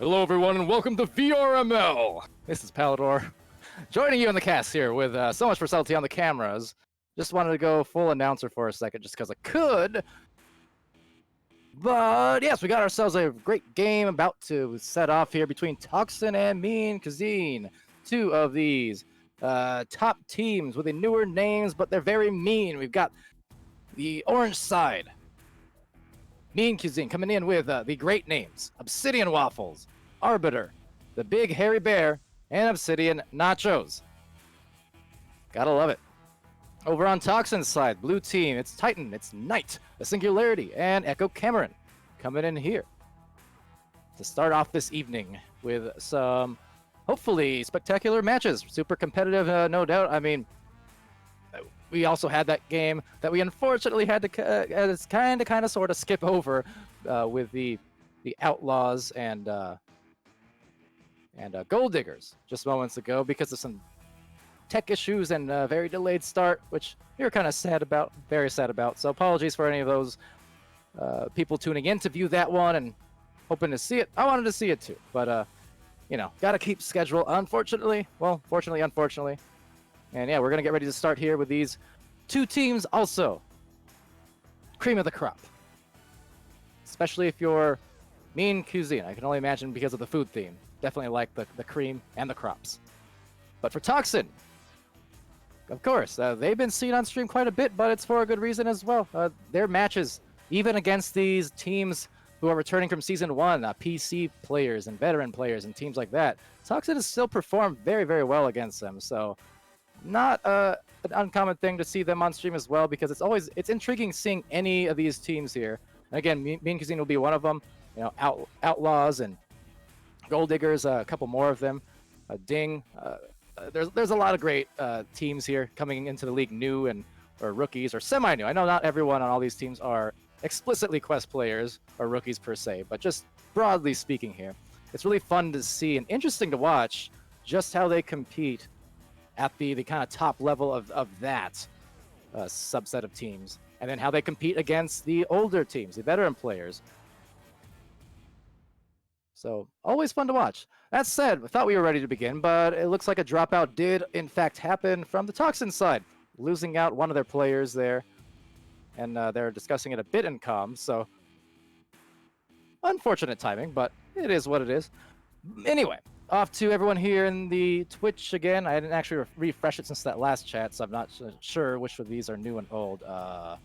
Hello everyone and welcome to VRML! This is Palidore, joining you in the cast here with so much versatility on the cameras. Just wanted to go full announcer for a second just because I could. But yes, we got ourselves a great game about to set off here between TOXN and Cuisine. Two of these top teams with the newer names, but they're very mean. We've got the orange side. Cuisine coming in with the great names: Obsidian Waffles, Arbiter, the Big Hairy Bear, and Obsidian Nachos. Gotta love it. Over on Toxin's side, blue team, it's Titan, it's Knight, the Singularity, and Echo Cameron coming in here to start off this evening with some hopefully spectacular matches. Super competitive, no doubt. I mean, we also had that game that we unfortunately had to kind of sort of skip over with the Outlaws and Gold Diggers just moments ago because of some tech issues and a very delayed start, which we were kind of sad about, very sad about. So apologies for any of those people tuning in to view that one and hoping to see it. I wanted to see it too, but you know, gotta keep schedule. Unfortunately, well, fortunately, unfortunately. And yeah, we're going to get ready to start here with these two teams also. Cream of the crop. Especially if you're Cuisine. I can only imagine because of the food theme. Definitely like the cream and the crops. But for Toxin, of course, they've been seen on stream quite a bit, but it's for a good reason as well. Their matches, even against these teams who are returning from Season 1, PC players and veteran players and teams like that, Toxin has still performed very, very well against them. So not an uncommon thing to see them on stream as well, because it's intriguing seeing any of these teams here. And again, Cuisine will be one of them. You know, Outlaws and Gold Diggers, a couple more of them. Ding. There's a lot of great teams here coming into the league, new or rookies or semi-new. I know not everyone on all these teams are explicitly Quest players or rookies per se, but just broadly speaking here, it's really fun to see and interesting to watch just how they compete at the kind of top level of that subset of teams, and then how they compete against the older teams, the veteran players. So always fun to watch. That said, I thought we were ready to begin, but it looks like a dropout did in fact happen from the Toxin side, losing out one of their players there, and they're discussing it a bit in comms, so unfortunate timing, but it is what it is. Anyway, off to everyone here in the Twitch again. I didn't actually refresh it since that last chat, so I'm not sure which of these are new and old. I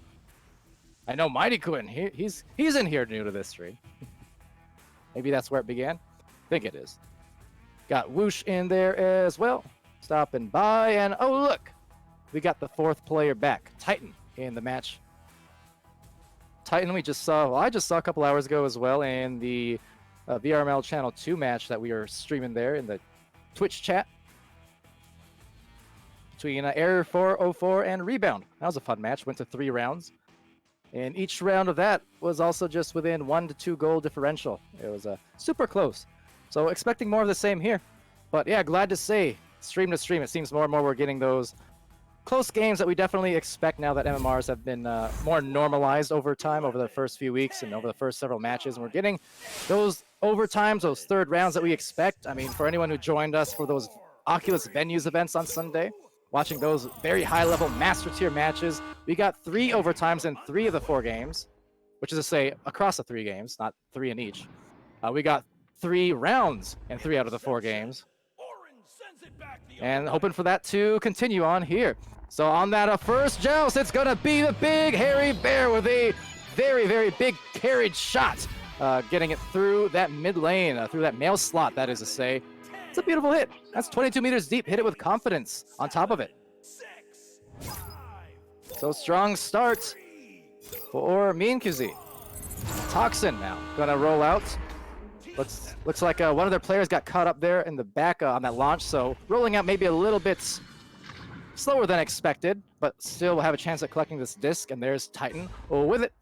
know Mighty Quinn, he's in here new to this stream. Maybe that's where it began. I think it is. Got Whoosh in there as well, stopping by, and oh look, we got the fourth player back, Titan, in the match. Titan we just saw, well, I just saw a couple hours ago as well in the VRML Channel 2 match that we were streaming there in the Twitch chat between Error 404 and Rebound. That was a fun match, went to 3 rounds. And each round of that was also just within 1 to 2 goal differential. It was super close. So expecting more of the same here. But yeah, glad to say, stream to stream, it seems more and more we're getting those close games that we definitely expect now that MMRs have been more normalized over time, over the first few weeks and over the first several matches. And we're getting those overtimes, those third rounds that we expect. I mean, for anyone who joined us for those Oculus Venues events on Sunday, watching those very high-level master tier matches, we got 3 overtimes in 3 of the 4 games, which is to say across the 3 games, not 3 in each. We got 3 rounds in 3 out of the 4 games, and hoping for that to continue on here. So on that first joust, it's gonna be the Big Hairy Bear with a very, very big carried shot, getting it through that mid lane, through that mail slot, that is to say. It's a beautiful hit. That's 22 meters deep. Hit it with confidence on top of it. So strong start for Cuisine. Toxin now gonna roll out. Looks like one of their players got caught up there in the back on that launch, so rolling out maybe a little bit slower than expected, but still will have a chance at collecting this disc, and there's Titan with it.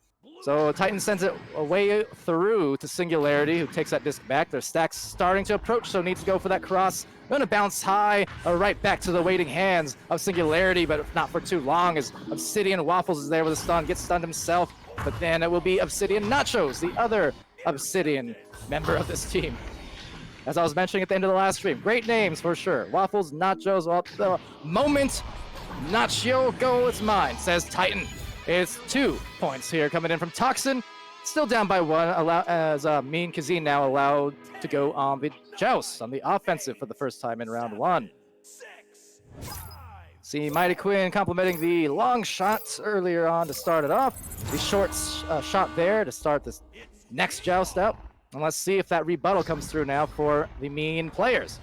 So Titan sends it away through to Singularity, who takes that disc back. Their stack's starting to approach, so needs to go for that cross. Gonna bounce high, right back to the waiting hands of Singularity, but not for too long, as Obsidian Waffles is there with a stun, gets stunned himself, but then it will be Obsidian Nachos, the other Obsidian member of this team, as I was mentioning at the end of the last stream. Great names for sure. Waffles, Nachos, well, the moment Nacho goal is mine, says Titan. It's 2 points here coming in from TOXN. Still down by 1, as Mean Cuisine now allowed to go on the joust, on the offensive for the first time in round 1. See Mighty Quinn complimenting the long shots earlier on to start it off. The short shot there to start this next joust out. And let's see if that rebuttal comes through now for the Mean players.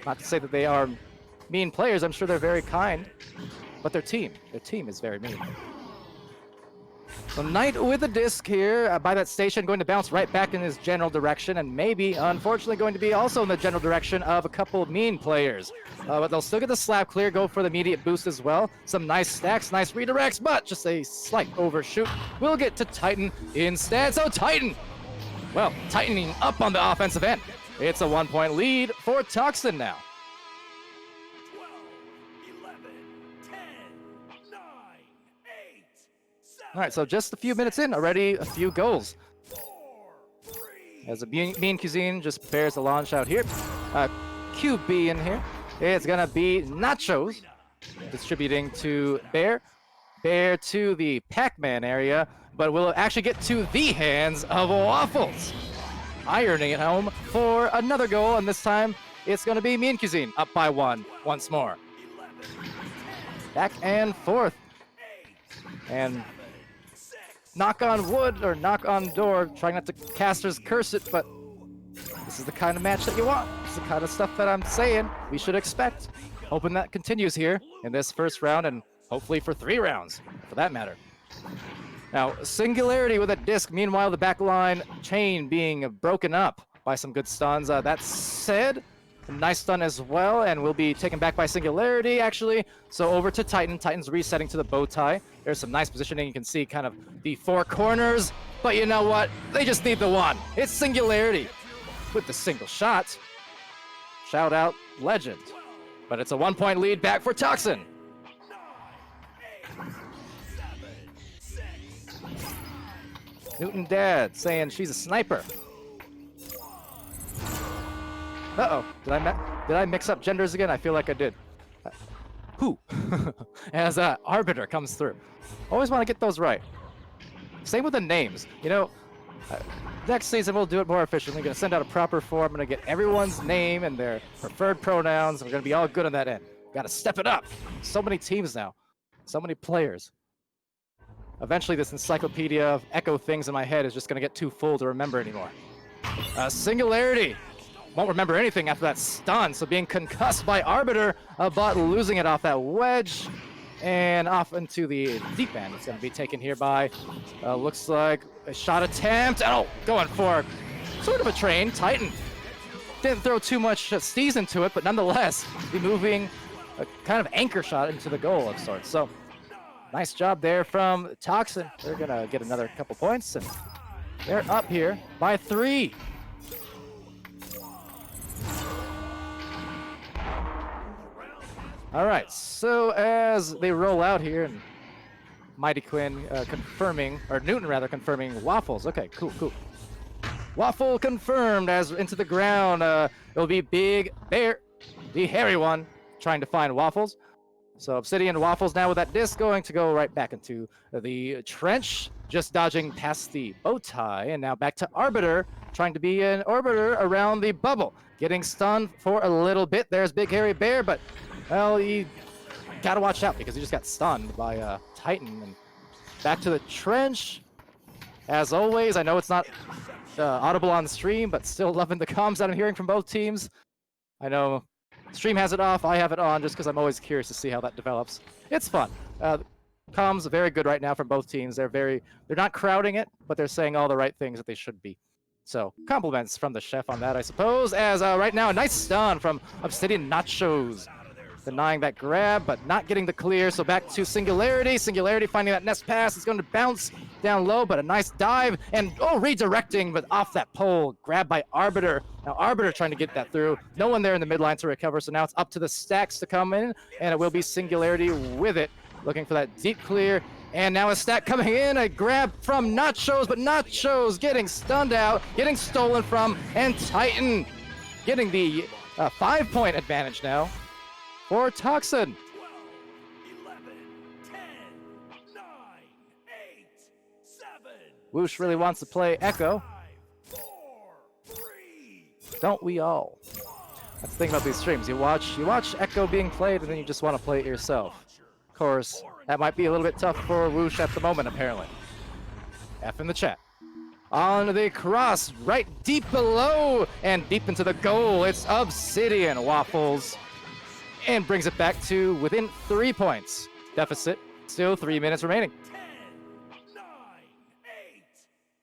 Not to say that they are mean players, I'm sure they're very kind, but their team is very mean. So Knight with a disc here by that station, going to bounce right back in his general direction, and maybe, unfortunately, going to be also in the general direction of a couple of Mean players. But they'll still get the slap clear, go for the immediate boost as well. Some nice stacks, nice redirects, but just a slight overshoot. We'll get to Titan instead. So Titan, well, tightening up on the offensive end. It's a 1-point lead for TOXN now. 12, 11, 10, 9, 8, 7, All right, so just a few minutes in, already a few goals. 4, 3, As a Mean Cuisine just prepares the launch out here. QB in here. It's gonna be Nachos distributing to Bear. Bear to the Pac-Man area, but will actually get to the hands of Waffles. Ironing it home for another goal, and this time it's gonna be Mean Cuisine up by 1 once more. 11, Back and forth. And knock on wood or knock on door, trying not to casters curse it, but this is the kind of match that you want. It's the kind of stuff that I'm saying we should expect. Hoping that continues here in this first round, and hopefully for 3 rounds, for that matter. Now, Singularity with a disc. Meanwhile, the back line chain being broken up by some good stuns. That said, a nice stun as well, and will be taken back by Singularity, actually. So over to Titan. Titan's resetting to the bow tie. There's some nice positioning. You can see kind of the 4 corners. But you know what? They just need the one. It's Singularity with the single shot. Shout out, legend. But it's a 1-point lead back for TOXN. 9, 8, 7, 6, Newton Dad saying she's a sniper. Uh-oh, did I mix up genders again? I feel like I did. Who? As Arbiter comes through. Always want to get those right. Same with the names. You know, next season we'll do it more efficiently. We're going to send out a proper form. I'm going to get everyone's name and their preferred pronouns. We're going to be all good on that end. Got to step it up. So many teams now. So many players. Eventually this encyclopedia of echo things in my head is just going to get too full to remember anymore. Singularity. Won't remember anything after that stun, so being concussed by Arbiter, but losing it off that wedge, and off into the deep end. It's going to be taken here by, looks like a shot attempt. Oh, going for sort of a train. Titan didn't throw too much steez into it, but nonetheless, be moving a kind of anchor shot into the goal of sorts. So, nice job there from TOXN. They're going to get another couple points, and they're up here by 3. All right, so as they roll out here, and Mighty Quinn confirming, or Newton rather, confirming Waffles. Okay, cool. Waffle confirmed as into the ground. It'll be Big Bear, the hairy one, trying to find Waffles. So Obsidian Waffles now with that disc going to go right back into the trench, just dodging past the bow tie, and now back to Arbiter, trying to be an orbiter around the bubble. Getting stunned for a little bit. There's Big Hairy Bear, but well, you gotta watch out because he just got stunned by Titan. And back to the trench. As always, I know it's not audible on stream, but still loving the comms that I'm hearing from both teams. I know stream has it off, I have it on, just because I'm always curious to see how that develops. It's fun. Comms are very good right now from both teams. They're not crowding it, but they're saying all the right things that they should be. So compliments from the chef on that, I suppose. As right now, a nice stun from Obsidian Nachos. Denying that grab, but not getting the clear. So back to Singularity. Singularity finding that nest pass. It's going to bounce down low, but a nice dive. And, redirecting, but off that pole. Grabbed by Arbiter. Now Arbiter trying to get that through. No one there in the midline to recover, so now it's up to the stacks to come in, and it will be Singularity with it. Looking for that deep clear. And now a stack coming in. A grab from Nachos, but Nachos getting stunned out, getting stolen from, and Titan getting the 5-point advantage now for TOXN. 12, 11, 10, 9, 8, 7. Whoosh really wants to play Echo. 5, 4, 3, Don't we all? That's the thing about these streams. You watch Echo being played, and then you just want to play it yourself. Of course, that might be a little bit tough for Whoosh at the moment, apparently. F in the chat. On the cross, right deep below, and deep into the goal. It's Obsidian Waffles. And brings it back to within 3 points. Deficit, still 3 minutes remaining. 10, 9, 8,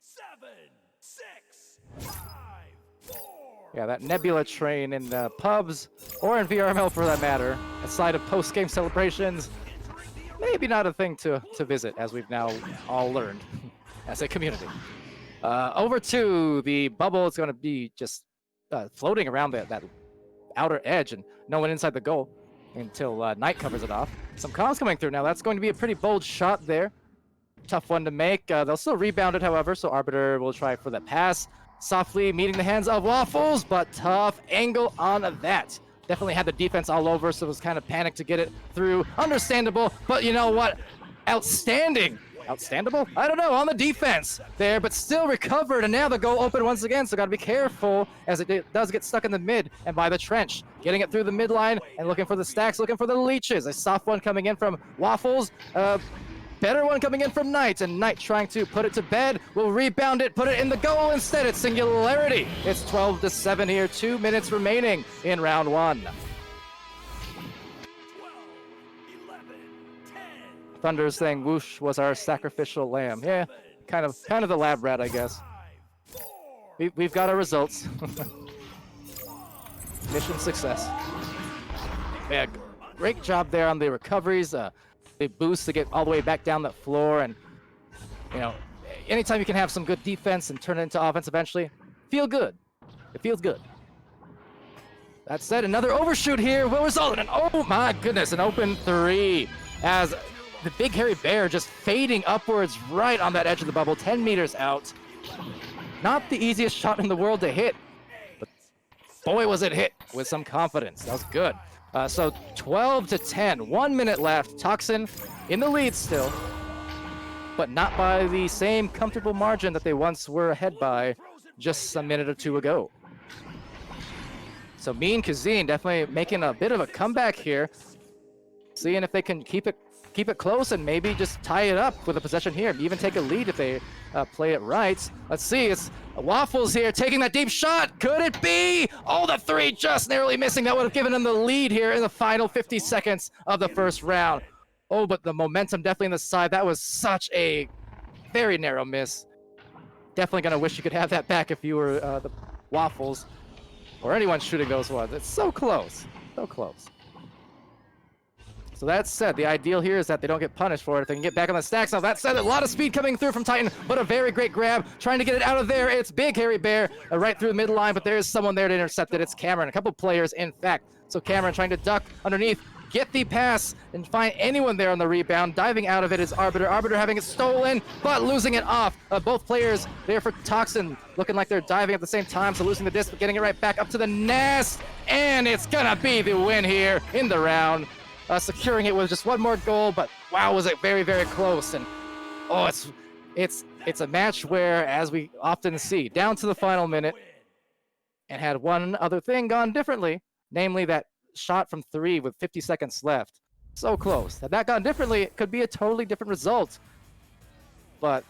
7, 6, 5, 4. Yeah, that Nebula train in pubs, or in VRML for that matter, aside of post-game celebrations, maybe not a thing to visit, as we've now all learned as a community. Over to the bubble. It's going to be just floating around that outer edge, and no one inside the goal until Knight covers it off. Some comms coming through now. That's going to be a pretty bold shot there. Tough one to make. They'll still rebound it, however, so Arbiter will try for the pass. Softly meeting the hands of Waffles, but tough angle on that. Definitely had the defense all over, so it was kind of panicked to get it through. Understandable, but you know what? Outstanding. Outstandable? I don't know, on the defense there, but still recovered, and now the goal open once again, so gotta be careful as it does get stuck in the mid and by the trench. Getting it through the midline and looking for the stacks, looking for the leeches. A soft one coming in from Waffles. Better one coming in from Knight, and Knight trying to put it to bed. Will rebound it, put it in the goal instead. It's Singularity. It's 12-7 here, 2 minutes remaining in round 1. 12, 11, 10. Thunder is saying Whoosh was our sacrificial lamb. Yeah, kind of the lab rat, I guess. 5, 4, We've got our results. Mission success. Yeah, great job there on the recoveries. The boost to get all the way back down that floor, and you know, anytime you can have some good defense and turn it into offense eventually, feel good. It feels good. That said, another overshoot here will result in an, oh my goodness, an open 3 as the big hairy bear just fading upwards right on that edge of the bubble, 10 meters out. Not the easiest shot in the world to hit, but boy was it hit with some confidence. That was good. So 12-10, 1 minute left. TOXN in the lead still, but not by the same comfortable margin that they once were ahead by just a minute or two ago. So Mean Cuisine definitely making a bit of a comeback here, seeing if they can keep it close and maybe just tie it up with a possession here, even take a lead if they play it right. Let's see, it's Waffles here taking that deep shot. Could it be? Oh, the 3 just narrowly missing. That would have given them the lead here in the final 50 seconds of the first round. Oh, but the momentum definitely on the side. That was such a very narrow miss. Definitely gonna wish you could have that back if you were the Waffles or anyone shooting those ones. It's so close, so close. So that said, the ideal here is that they don't get punished for it if they can get back on the stacks. Now that said, a lot of speed coming through from Titan, but a very great grab. Trying to get it out of there. It's Big Hairy Bear right through the midline, but there is someone there to intercept it. It's Cameron, a couple players in fact. So Cameron trying to duck underneath, get the pass, and find anyone there on the rebound. Diving out of it is Arbiter. Arbiter having it stolen, but losing it off. Both players there for TOXN looking like they're diving at the same time, so losing the disc, but getting it right back up to the nest. And it's gonna be the win here in the round. Securing it with just one more goal, but wow, was it very, very close. And oh, it's a match where, as we often see, down to the final minute, and had one other thing gone differently, namely that shot from 3 with 50 seconds left. So close. Had that gone differently, it could be a totally different result. But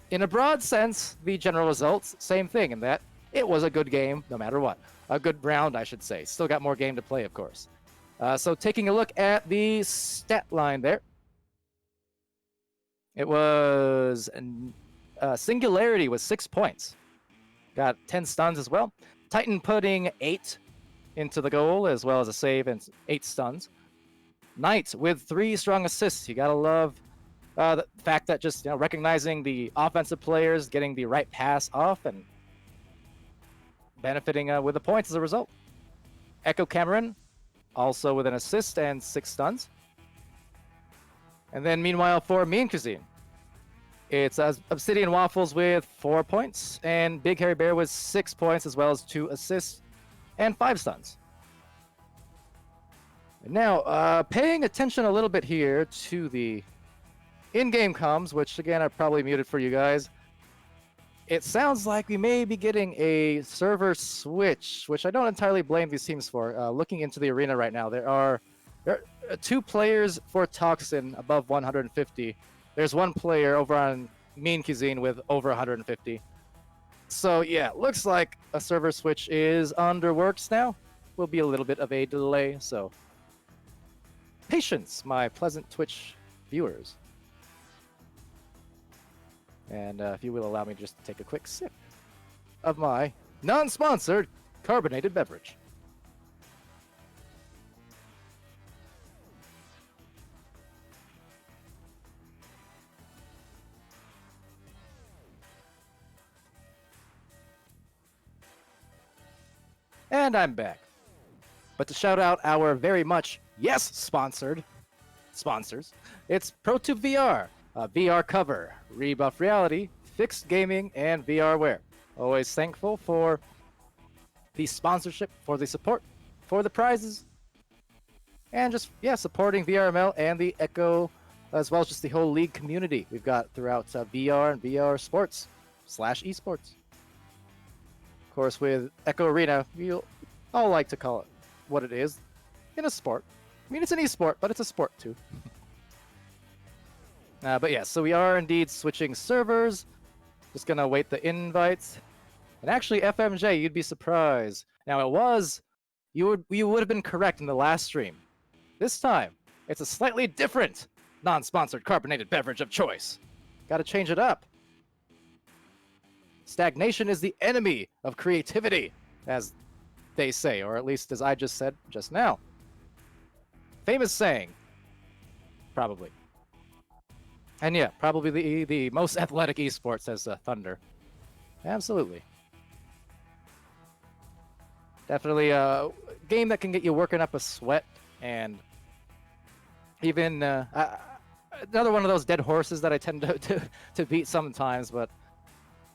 in a broad sense, the general results, same thing in that it was a good game no matter what. A good round, I should say. Still got more game to play, of course. So taking a look at the stat line there. It was Singularity was 6 points. Got 10 stuns as well. Titan putting 8 into the goal, as well as a save and 8 stuns. Knight with 3 strong assists. You gotta love the fact that just recognizing the offensive players, getting the right pass off, and benefiting with the points as a result. Echo Cameron also with an assist and 6 stuns. And then meanwhile for Mean Cuisine, it's Obsidian Waffles with 4 points, and Big Hairy Bear with 6 points, as well as 2 assists. and 5 stuns. Now, paying attention a little bit here to the in-game comms, which again I probably muted for you guys. It sounds like we may be getting a server switch, which I don't entirely blame these teams for. Looking into the arena right now, there are 2 players for TOXN above 150. There's 1 player over on Mean Cuisine with over 150. So yeah, looks like a server switch is under works now. Will be a little bit of a delay, so patience, my pleasant Twitch viewers. And if you will allow me just to take a quick sip of my non-sponsored carbonated beverage. And I'm back. But to shout out our very much sponsored sponsors, it's ProTube VR, VR cover, Rebuff Reality, Fixed Gaming, and VR Wear. Always thankful for the sponsorship, for the support, for the prizes, and just supporting VRML and the Echo, as well as just the whole league community we've got throughout VR and VR sports / esports. Of course, with Echo Arena, we'll all like to call it what it is in a sport. I mean, it's an esport, but it's a sport too. But yeah, so we are indeed switching servers. Just gonna await the invites. And actually, FMJ, you'd be surprised. Now it was, you would have been correct in the last stream. This time, it's a slightly different non-sponsored carbonated beverage of choice. Gotta change it up. Stagnation is the enemy of creativity, as they say, or at least as I just said just now. Famous saying. Probably. And yeah, probably the most athletic esports, says Thunder. Absolutely. Definitely a game that can get you working up a sweat, and even another one of those dead horses that I tend to beat sometimes. But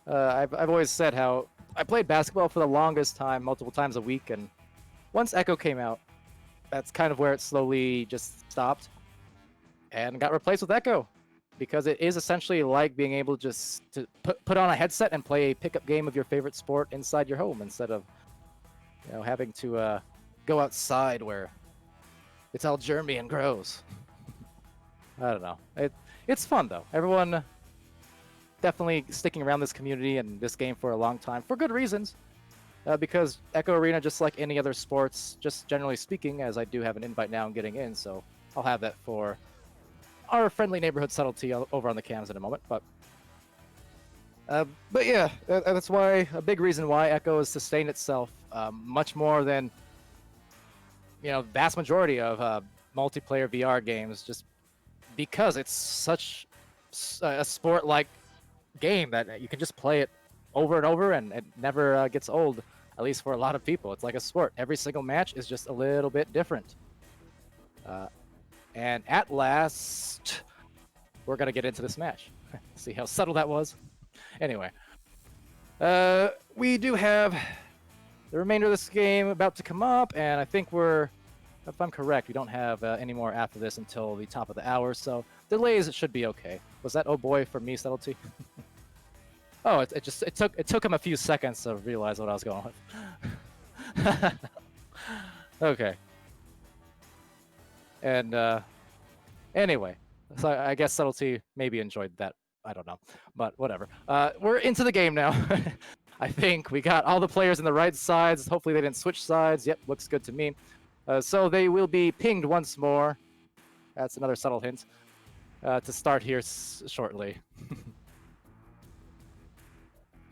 I've always said how I played basketball for the longest time, multiple times a week, and once Echo came out, that's kind of where it slowly just stopped and got replaced with Echo. Because it is essentially like being able just to put on a headset and play a pickup game of your favorite sport inside your home instead of having to go outside where it's all germy and gross. I don't know. It's fun though. Everyone definitely sticking around this community and this game for a long time for good reasons. Because Echo Arena, just like any other sports, just generally speaking, as I do have an invite now and getting in, so I'll have that for our friendly neighborhood subtlety over on the cams in a moment. But yeah, that's why a big reason why Echo has sustained itself much more than vast majority of multiplayer VR games, just because it's such a sport-like game that you can just play it over and over and it never gets old. At least for a lot of people, it's like a sport. Every single match is just a little bit different. And at last, we're going to get into this match. See how subtle that was? Anyway, we do have the remainder of this game about to come up, and I think if I'm correct, we don't have any more after this until the top of the hour, so delays, it should be okay. Was that oh boy for me, subtlety? Oh, it took him a few seconds to realize what I was going with. Okay. And anyway, so I guess subtlety maybe enjoyed that. I don't know, but whatever. We're into the game now. I think we got all the players in the right sides. Hopefully they didn't switch sides. Yep, looks good to me. So they will be pinged once more. That's another subtle hint to start here shortly.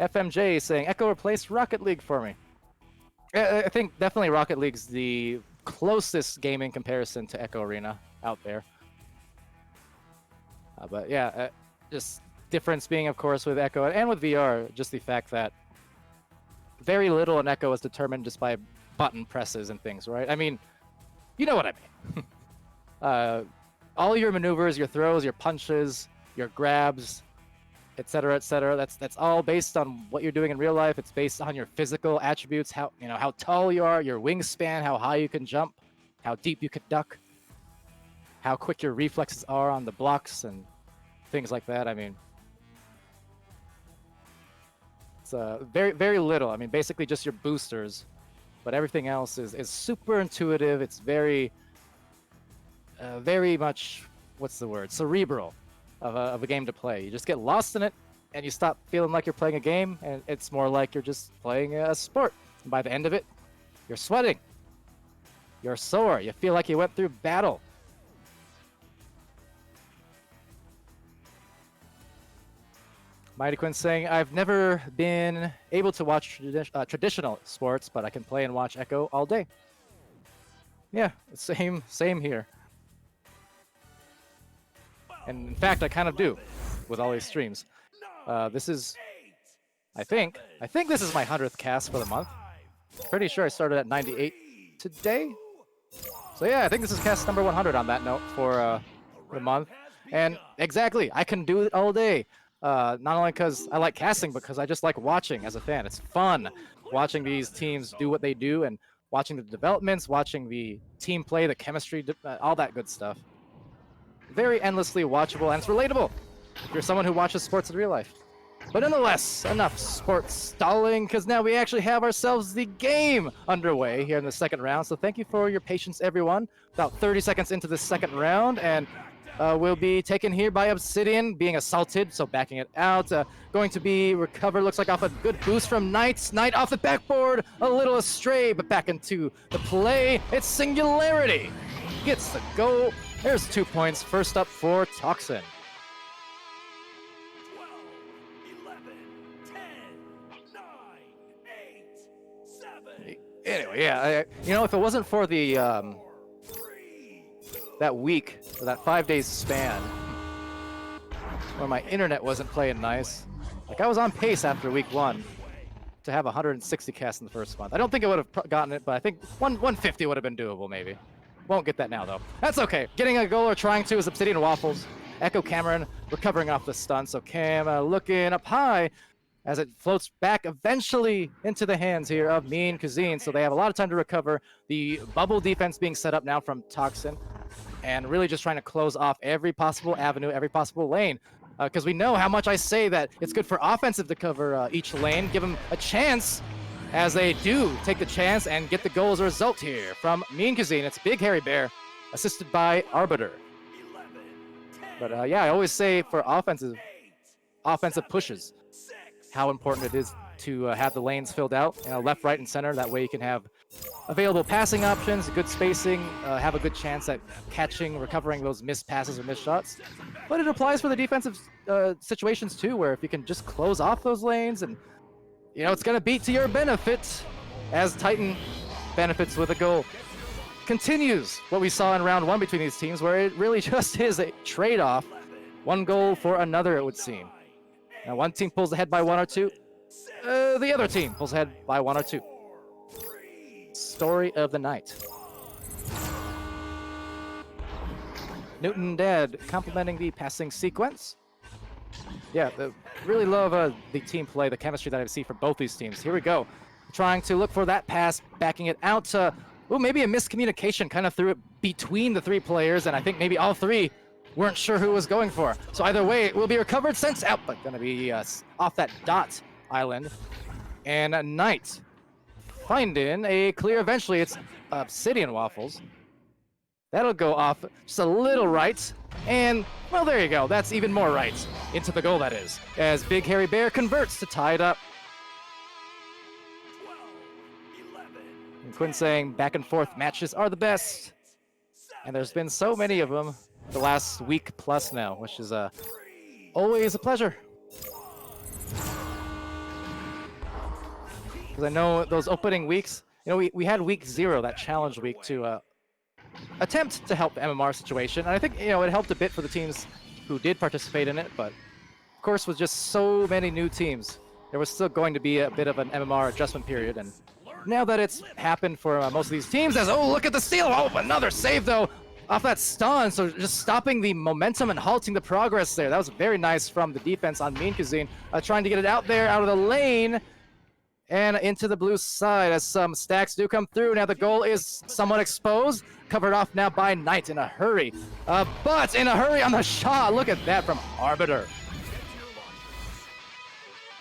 FMJ saying, Echo replaced Rocket League for me. I think definitely Rocket League's the closest gaming comparison to Echo Arena out there. But yeah, just difference being, of course, with Echo and with VR, just the fact that very little in Echo is determined just by button presses and things, right? I mean, you know what I mean. All your maneuvers, your throws, your punches, your grabs, etc., etc. That's all based on what you're doing in real life. It's based on your physical attributes, how tall you are, your wingspan, how high you can jump, how deep you can duck, how quick your reflexes are on the blocks and things like that. I mean, it's very, very little. I mean, basically just your boosters, but everything else is super intuitive. It's very, very much, what's the word, cerebral of a game to play. You just get lost in it, and you stop feeling like you're playing a game, and it's more like you're just playing a sport. And by the end of it, you're sweating, you're sore, you feel like you went through battle. Mighty Quinn saying, I've never been able to watch traditional sports, but I can play and watch Echo all day. Yeah, same here. And in fact, I kind of do with all these streams. This is, I think this is my 100th cast for the month. Pretty sure I started at 98 today. So yeah, I think this is cast number 100 on that note for the month. And exactly, I can do it all day. Not only because I like casting, but because I just like watching as a fan. It's fun watching these teams do what they do and watching the developments, watching the team play, the chemistry, all that good stuff. Very endlessly watchable, and it's relatable if you're someone who watches sports in real life. But nonetheless, enough sports stalling, because now we actually have ourselves the game underway here in the second round. So thank you for your patience, everyone. About 30 seconds into the second round, and will be taken here by Obsidian, being assaulted, so backing it out. Going to be recovered, looks like off a good boost from Knight. Knight off the backboard, a little astray, but back into the play. It's Singularity. Gets the goal. There's 2 points. First up for TOXN. 12, 11, 10, 9, 8, 7. Anyway, yeah, if it wasn't for the that week, or that 5 days span, where my internet wasn't playing nice, like I was on pace after week 1 to have 160 casts in the first month. I don't think I would have gotten it, but I think 150 would have been doable, maybe. Won't get that now, though. That's okay. Getting a goal or trying to is Obsidian Waffles. Echo Cameron recovering off the stun, so Cam looking up high as it floats back eventually into the hands here of Mean Cuisine, so they have a lot of time to recover. The bubble defense being set up now from TOXN, and really just trying to close off every possible avenue, every possible lane. Because we know how much I say that it's good for offensive to cover each lane, give them a chance, as they do take the chance and get the goal as a result here from Mean Cuisine. It's Big Hairy Bear, assisted by Arbiter. But yeah, I always say for offensive pushes, how important it is to have the lanes filled out, left, right, and center. That way you can have available passing options, good spacing, have a good chance at catching, recovering those missed passes or missed shots. But it applies for the defensive situations too, where if you can just close off those lanes, and it's going to be to your benefit, as Titan benefits with a goal. Continues what we saw in round 1 between these teams, where it really just is a trade-off. One goal for another, it would seem. Now one team pulls ahead by 1 or 2. The other team pulls ahead by 1 or 2. Story of the night. Newton Dead complimenting the passing sequence. Yeah, really love the team play, the chemistry that I see for both these teams. Here we go. Trying to look for that pass, backing it out to, maybe a miscommunication kind of threw it between the 3 players, and I think maybe all 3 weren't sure who it was going for. So either way, it will be recovered, sent out, but going to be off that dot island. And Knight finding a clear eventually. It's Obsidian Waffles. That'll go off just a little right. And, well, there you go. That's even more right. Into the goal, that is. As Big Hairy Bear converts to tie it up. 12, 11, And Quinn saying back and forth matches are the best. And there's been so many of them the last week plus now, which is always a pleasure. Because I know those opening weeks, we had week 0, that challenge week, to attempt to help the MMR situation. And I think, it helped a bit for the teams who did participate in it, but of course with just so many new teams, there was still going to be a bit of an MMR adjustment period. And now that it's happened for most of these teams, look at the steal! Oh, another save though! off that stun, so just stopping the momentum and halting the progress there. That was very nice from the defense on Mean Cuisine, trying to get it out there, out of the lane, and into the blue side as some stacks do come through. Now the goal is somewhat exposed, covered off now by Knight in a hurry. But in a hurry on the shot, look at that from Arbiter.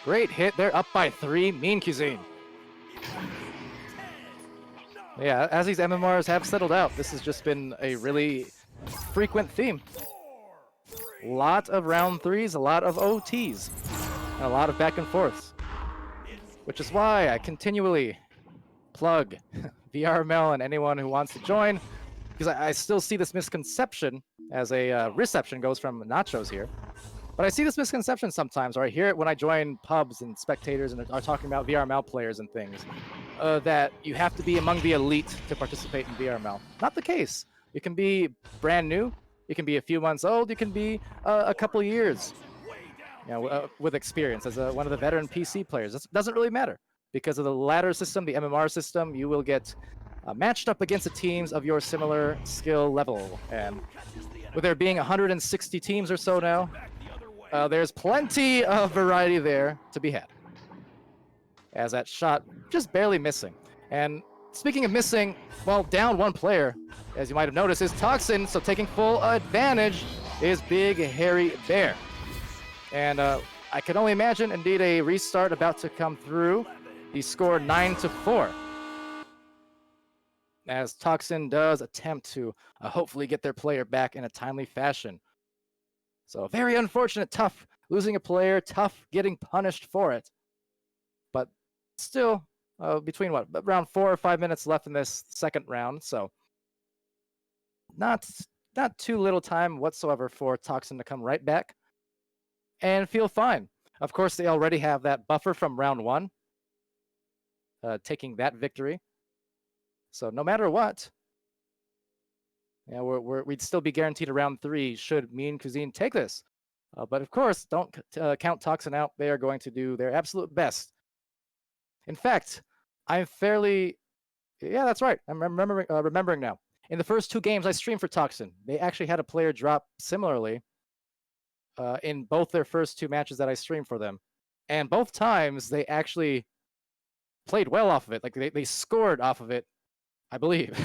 Great hit, they're up by 3, Mean Cuisine. Yeah, as these MMRs have settled out, this has just been a really frequent theme. A lot of round 3s, a lot of OTs, and a lot of back and forths. Which is why I continually plug VRML and anyone who wants to join, because I still see this misconception as a reception goes from Nachos here. But I see this misconception sometimes, or I hear it when I join pubs and spectators and are talking about VRML players and things, that you have to be among the elite to participate in VRML. Not the case. You can be brand new, you can be a few months old, you can be a couple years, you know, with experience as one of the veteran PC players. It doesn't really matter. Because of the ladder system, the MMR system, you will get matched up against the teams of your similar skill level. And with there being 160 teams or so now, there's plenty of variety there to be had. As that shot just barely missing. And speaking of missing, well, down one player, as you might have noticed, is TOXN, so taking full advantage is Big Hairy Bear. And I can only imagine, indeed, a restart about to come through. The score 9-4. As TOXN does attempt to hopefully get their player back in a timely fashion. So very unfortunate, tough losing a player, tough getting punished for it. But still, between what, around 4 or 5 minutes left in this second round, so not too little time whatsoever for TOXN to come right back and feel fine. Of course, they already have that buffer from round 1, taking that victory. So no matter what, yeah, we'd still be guaranteed a round 3 should Mean Cuisine take this. But of course, don't count TOXN out. They are going to do their absolute best. In fact, I'm fairly... Yeah, that's right. I'm remembering now. In the first 2 games I streamed for TOXN, they actually had a player drop similarly in both their first 2 matches that I streamed for them. And both times, they actually played well off of it. Like, they scored off of it, I believe.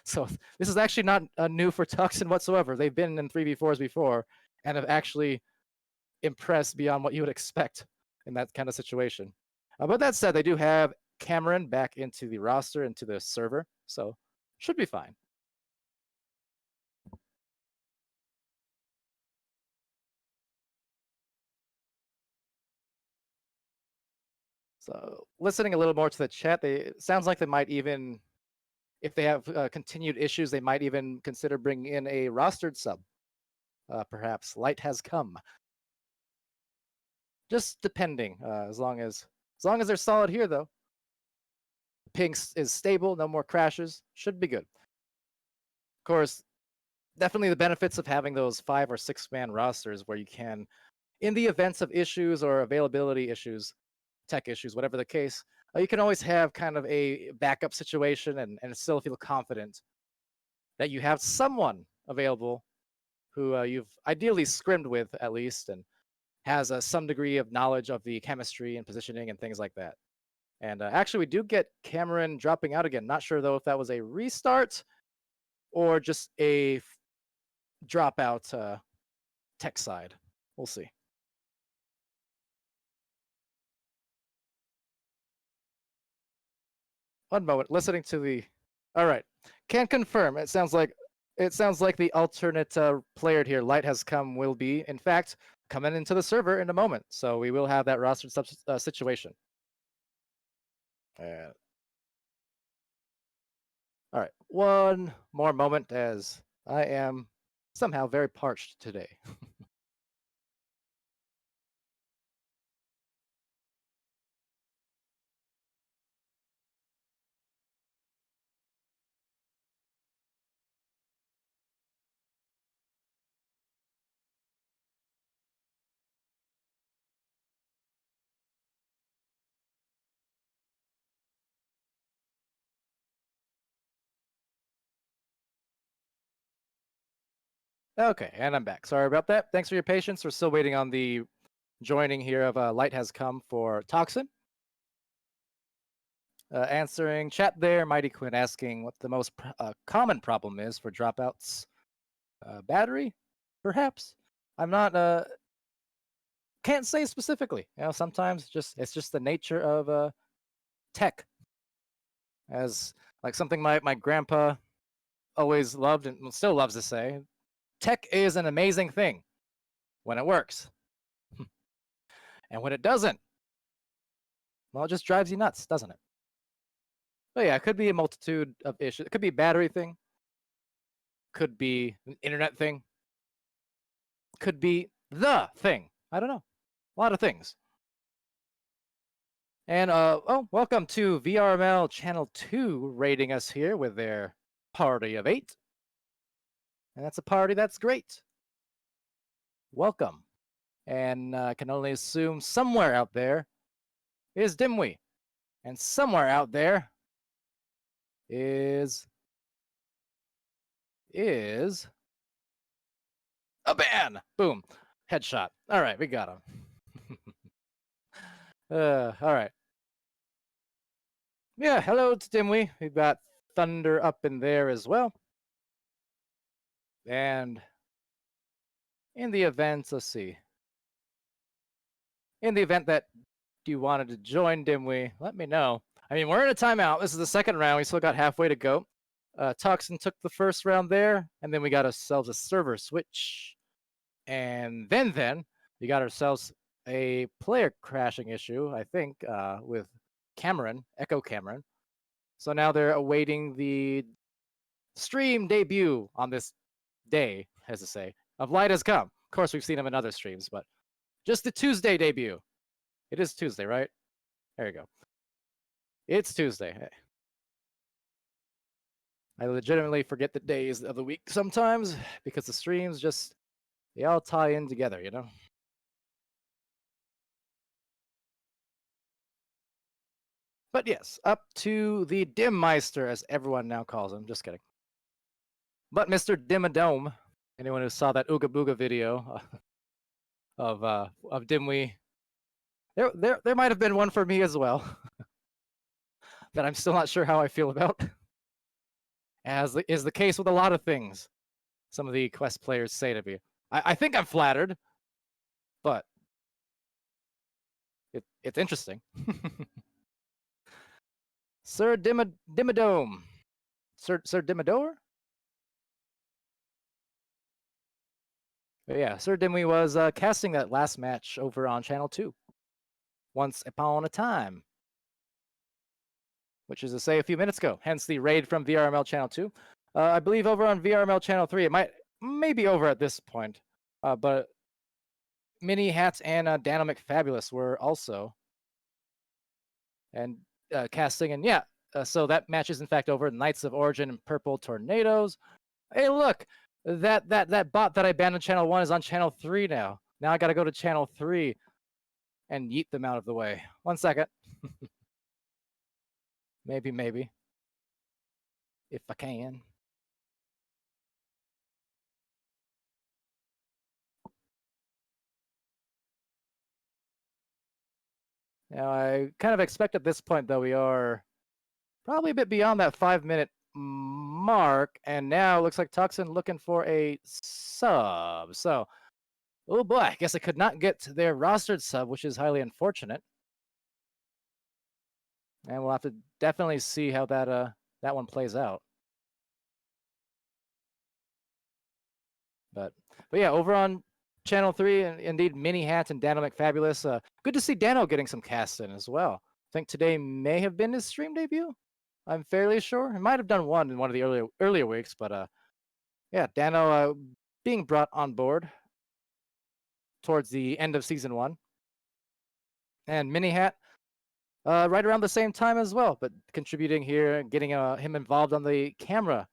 So this is actually not new for TOXN whatsoever. They've been in 3v4s before and have actually impressed beyond what you would expect in that kind of situation. But that said, they do have Cameron back into the roster, into the server, so should be fine. So listening a little more to the chat, it sounds like they might even, if they have continued issues, they might even consider bringing in a rostered sub. Perhaps Light has come. Just depending, as long as they're solid here, though. Ping is stable, no more crashes, should be good. Of course, definitely the benefits of having those 5 or 6 man rosters where you can, in the events of issues or availability issues, tech issues, whatever the case, you can always have kind of a backup situation and still feel confident that you have someone available who you've ideally scrimmed with at least and has some degree of knowledge of the chemistry and positioning and things like that. And actually, we do get Cameron dropping out again. Not sure, though, if that was a restart or just a dropout tech side. We'll see. One moment. Listening to the... All right. Can confirm. It sounds like the alternate player here, Light has come, will be, in fact, coming into the server in a moment. So we will have that rostered situation. All right, one more moment as I am somehow very parched today. Okay, and I'm back. Sorry about that. Thanks for your patience. We're still waiting on the joining here of Light Has Come for TOXN. Answering chat there, Mighty Quinn asking what the most common problem is for dropouts. Battery, perhaps. I'm not. Can't say specifically. Sometimes it's just the nature of tech. As like something my grandpa always loved and still loves to say, tech is an amazing thing when it works, and when it doesn't, well, it just drives you nuts, doesn't it? But yeah, it could be a multitude of issues. It could be a battery thing, could be an internet thing, could be the thing. I don't know. A lot of things. And welcome to VRML Channel 2 rating us here with their party of 8. And that's a party that's great. Welcome. And I can only assume somewhere out there is Dimwi. And somewhere out there is a ban. Boom. Headshot. All right, we got him. All right. Yeah, hello to Dimwi. We've got Thunder up in there as well. And in the event, let's see. In the event that you wanted to join Dimwi, let me know. I mean, we're in a timeout. This is the second round. We still got halfway to go. TOXN took the first round there, and then we got ourselves a server switch. And then we got ourselves a player crashing issue, I think, with Cameron, Echo Cameron. So now they're awaiting the stream debut on this day, as to say, of Light Has Come. Of course, we've seen him in other streams, but just the Tuesday debut. It is Tuesday, right? There you go. It's Tuesday. I legitimately forget the days of the week sometimes because the streams just, they all tie in together, you know? But yes, up to the Dimmeister, as everyone now calls him. Just kidding. But Mr. Dimmadome, anyone who saw that Ooga Booga video of Dimwi, there might have been one for me as well that I'm still not sure how I feel about. As is the case with a lot of things some of the Quest players say to me. I think I'm flattered, but it's interesting. Sir Dimmadome. Sir Dimmadore? But yeah, Sir Dimwi was casting that last match over on Channel 2. Once upon a time. Which is to say a few minutes ago. Hence the raid from VRML Channel 2. I believe over on VRML Channel 3, it may be over at this point. But Mini Hats and Dano McFabulous were also and casting, and yeah, so that match is in fact over. Knights of Origin and Purple Tornadoes. Hey, look, that bot that I banned on Channel 1 is on Channel 3 now. Now I got to go to Channel 3 and yeet them out of the way. 1 second. Maybe. If I can. Now, I kind of expect at this point, though, we are probably a bit beyond that 5-minute mark, and now it looks like TOXN looking for a sub. So, oh boy, I guess I could not get their rostered sub, which is highly unfortunate. And we'll have to definitely see how that one plays out. But yeah, over on Channel 3, indeed, Mini Hat and Dano McFabulous. Good to see Dano getting some casts in as well. I think today may have been his stream debut. I'm fairly sure. He might have done one in one of the earlier weeks, but yeah, Dano being brought on board towards the end of Season 1. And Mini Hat right around the same time as well, but contributing here, getting him involved on the camera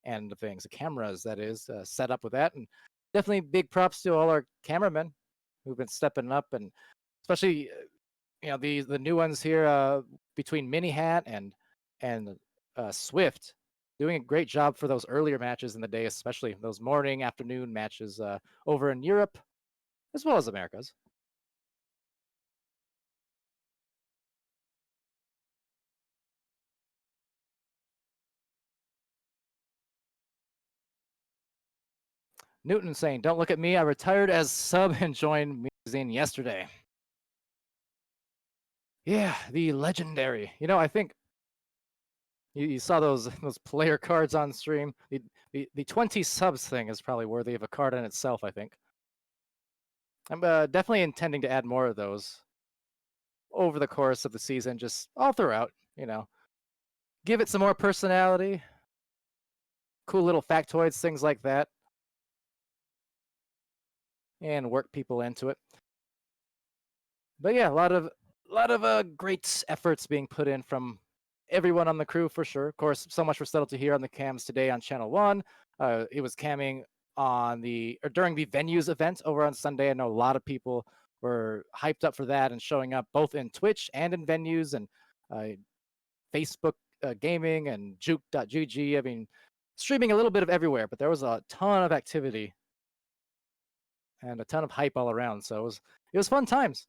end of things, the cameras, that is, set up with that. And definitely big props to all our cameramen who've been stepping up, and especially the new ones here between Mini Hat and Swift. doing a great job for those earlier matches in the day, especially those morning, afternoon matches over in Europe as well as Americas. Newton saying, "Don't look at me. I retired as sub and joined Cuisine yesterday." Yeah, the legendary. I think you saw those player cards on stream. The 20 subs thing is probably worthy of a card in itself, I think. I'm definitely intending to add more of those over the course of the season, just all throughout. Give it some more personality, cool little factoids, things like that, and work people into it. But yeah, a lot of great efforts being put in from everyone on the crew for sure. Of course, so much was settled to hear on the cams today on Channel One. It was camming during the venues event over on Sunday. I know a lot of people were hyped up for that and showing up both in Twitch and in venues and uh, Facebook gaming and juke.gg. I mean, streaming a little bit of everywhere, but there was a ton of activity and a ton of hype all around. So it was fun times.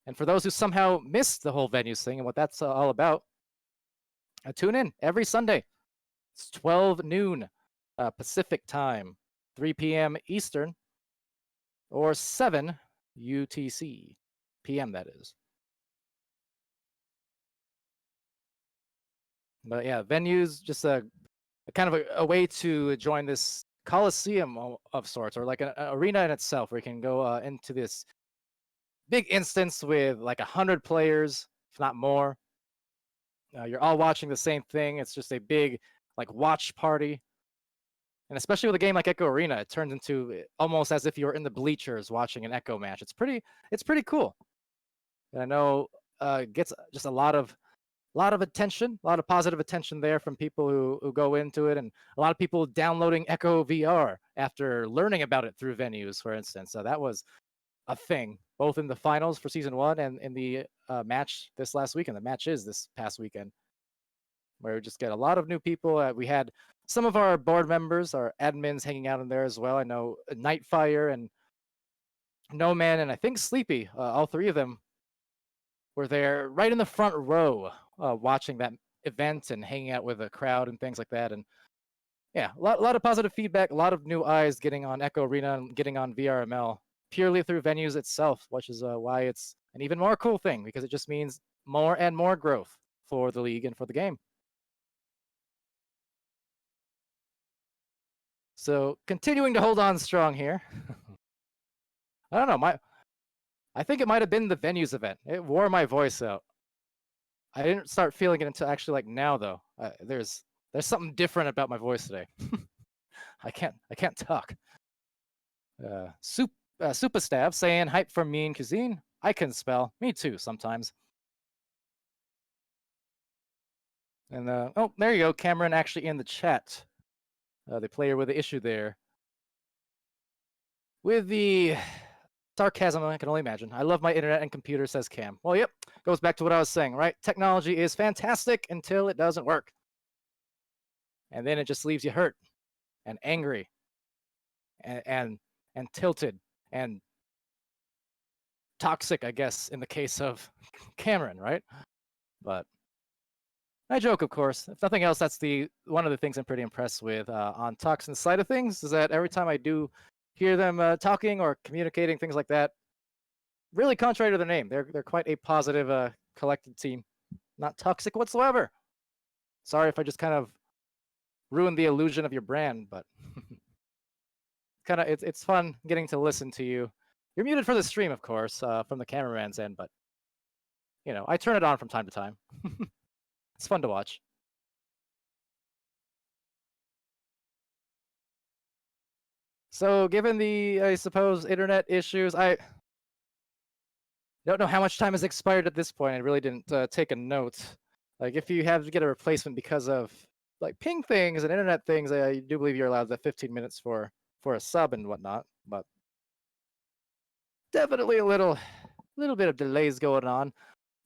And for those who somehow missed the whole venues thing and what that's all about, tune in every Sunday. It's 12 noon Pacific time, 3 p.m. Eastern, or 7 UTC PM, that is. But yeah, venues, just a kind of a way to join this coliseum of sorts, or like an arena in itself, where you can go into this big instance with like 100 players, if not more. You're all watching the same thing. It's just a big like watch party. And especially with a game like Echo Arena, it turns into almost as if you're in the bleachers watching an Echo match. It's pretty cool. And I know gets just a lot of attention, a lot of positive attention there from people who go into it, and a lot of people downloading Echo VR after learning about it through venues, for instance. So that was a thing, both in the finals for season one and in the match this last weekend. The match is this past weekend, where we just get a lot of new people. We had some of our board members, our admins, hanging out in there as well. I know Nightfire and No Man, and I think Sleepy, all three of them were there right in the front row watching that event and hanging out with the crowd and things like that. And yeah, a lot of positive feedback, a lot of new eyes getting on Echo Arena and getting on VRML purely through venues itself, which is why it's an even more cool thing, because it just means more and more growth for the league and for the game. So continuing to hold on strong here. I don't know, I think it might have been the venues event. It wore my voice out. I didn't start feeling it until actually like now though. There's something different about my voice today. I can't talk. Super Stab saying hype for me and Cuisine. I can spell. Me too sometimes. And oh, there you go. Cameron actually in the chat. The player with the issue there. With the sarcasm, I can only imagine. I love my internet and computer, says Cam. Well, yep. Goes back to what I was saying, right? Technology is fantastic until it doesn't work. And then it just leaves you hurt and angry and tilted and toxic, I guess, in the case of Cameron, right? But I joke, of course. If nothing else, that's one of the things I'm pretty impressed with on TOXN's side of things, is that every time I do hear them talking or communicating, things like that, really contrary to their name, they're quite a positive, collected team. Not toxic whatsoever. Sorry if I just kind of ruined the illusion of your brand, but it's fun getting to listen to you. You're muted for the stream, of course, from the cameraman's end, but I turn it on from time to time. It's fun to watch. So, given the, I suppose, internet issues, I don't know how much time has expired at this point. I really didn't take a note. Like, if you have to get a replacement because of like ping things and internet things, I do believe you're allowed that 15 minutes for a sub and whatnot. But definitely a little bit of delays going on.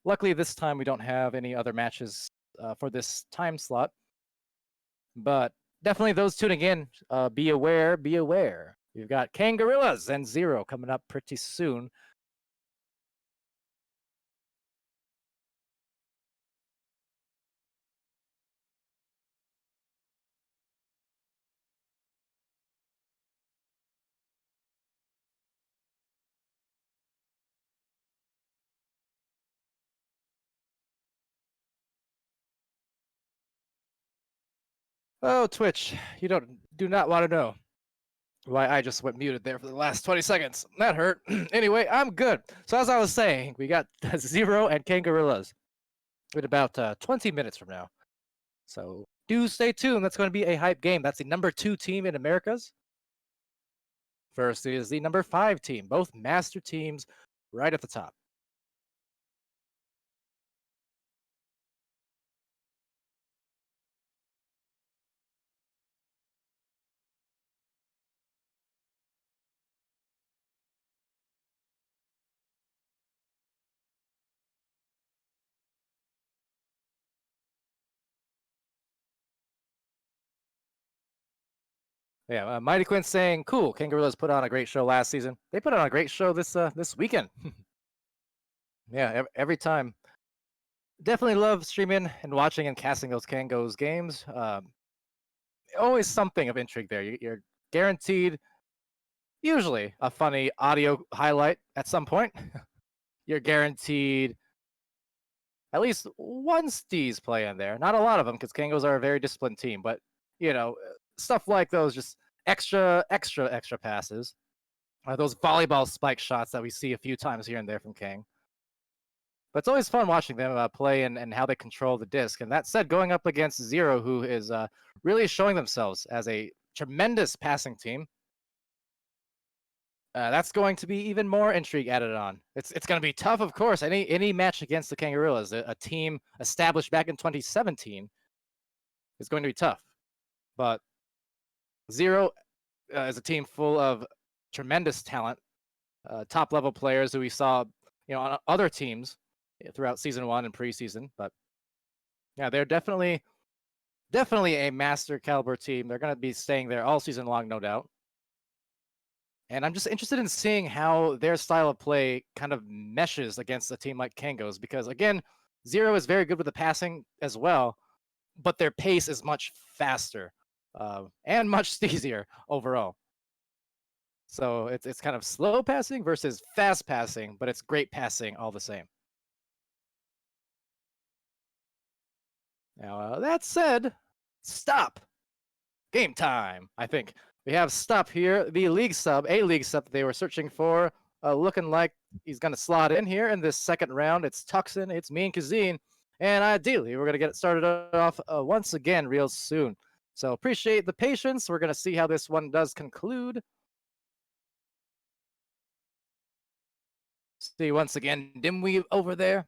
Luckily, this time we don't have any other matches for this time slot. But definitely those tuning in, be aware, be aware. We've got Kangorillaz and Zero coming up pretty soon. Oh, Twitch, you do not want to know why I just went muted there for the last 20 seconds. That hurt. Anyway, I'm good. So as I was saying, we got Zero and Kangorillaz in about 20 minutes from now. So do stay tuned. That's going to be a hype game. That's the #2 team in Americas. First is the #5 team, both master teams right at the top. Yeah, Mighty Quinn saying, "Cool, Kangorillaz put on a great show last season. They put on a great show this weekend." Yeah, every time. Definitely love streaming and watching and casting those Kangos games. Always something of intrigue there. You're guaranteed, usually, a funny audio highlight at some point. You're guaranteed at least one Steez play in there. Not a lot of them, because Kangos are a very disciplined team, but stuff like those, just extra passes. Those volleyball spike shots that we see a few times here and there from Kang. But it's always fun watching them play and how they control the disc. And that said, going up against Zero, who is really showing themselves as a tremendous passing team, that's going to be even more intrigue added on. It's going to be tough, of course. Any match against the Kangorillaz, a team established back in 2017, is going to be tough. But Zero is a team full of tremendous talent, top-level players who we saw, on other teams throughout season 1 and preseason. But yeah, they're definitely a master caliber team. They're going to be staying there all season long, no doubt. And I'm just interested in seeing how their style of play kind of meshes against a team like Kango's, because again, Zero is very good with the passing as well, but their pace is much faster and much easier overall. So it's kind of slow passing versus fast passing, but it's great passing all the same. Now, that said, stop. Game time, I think. We have Stop here, a league sub that they were searching for, looking like he's going to slot in here in this second round. It's TOXN, it's me and Cuisine, and ideally, we're going to get it started off once again real soon. So appreciate the patience. We're going to see how this one does conclude. See, once again, Dimwi over there.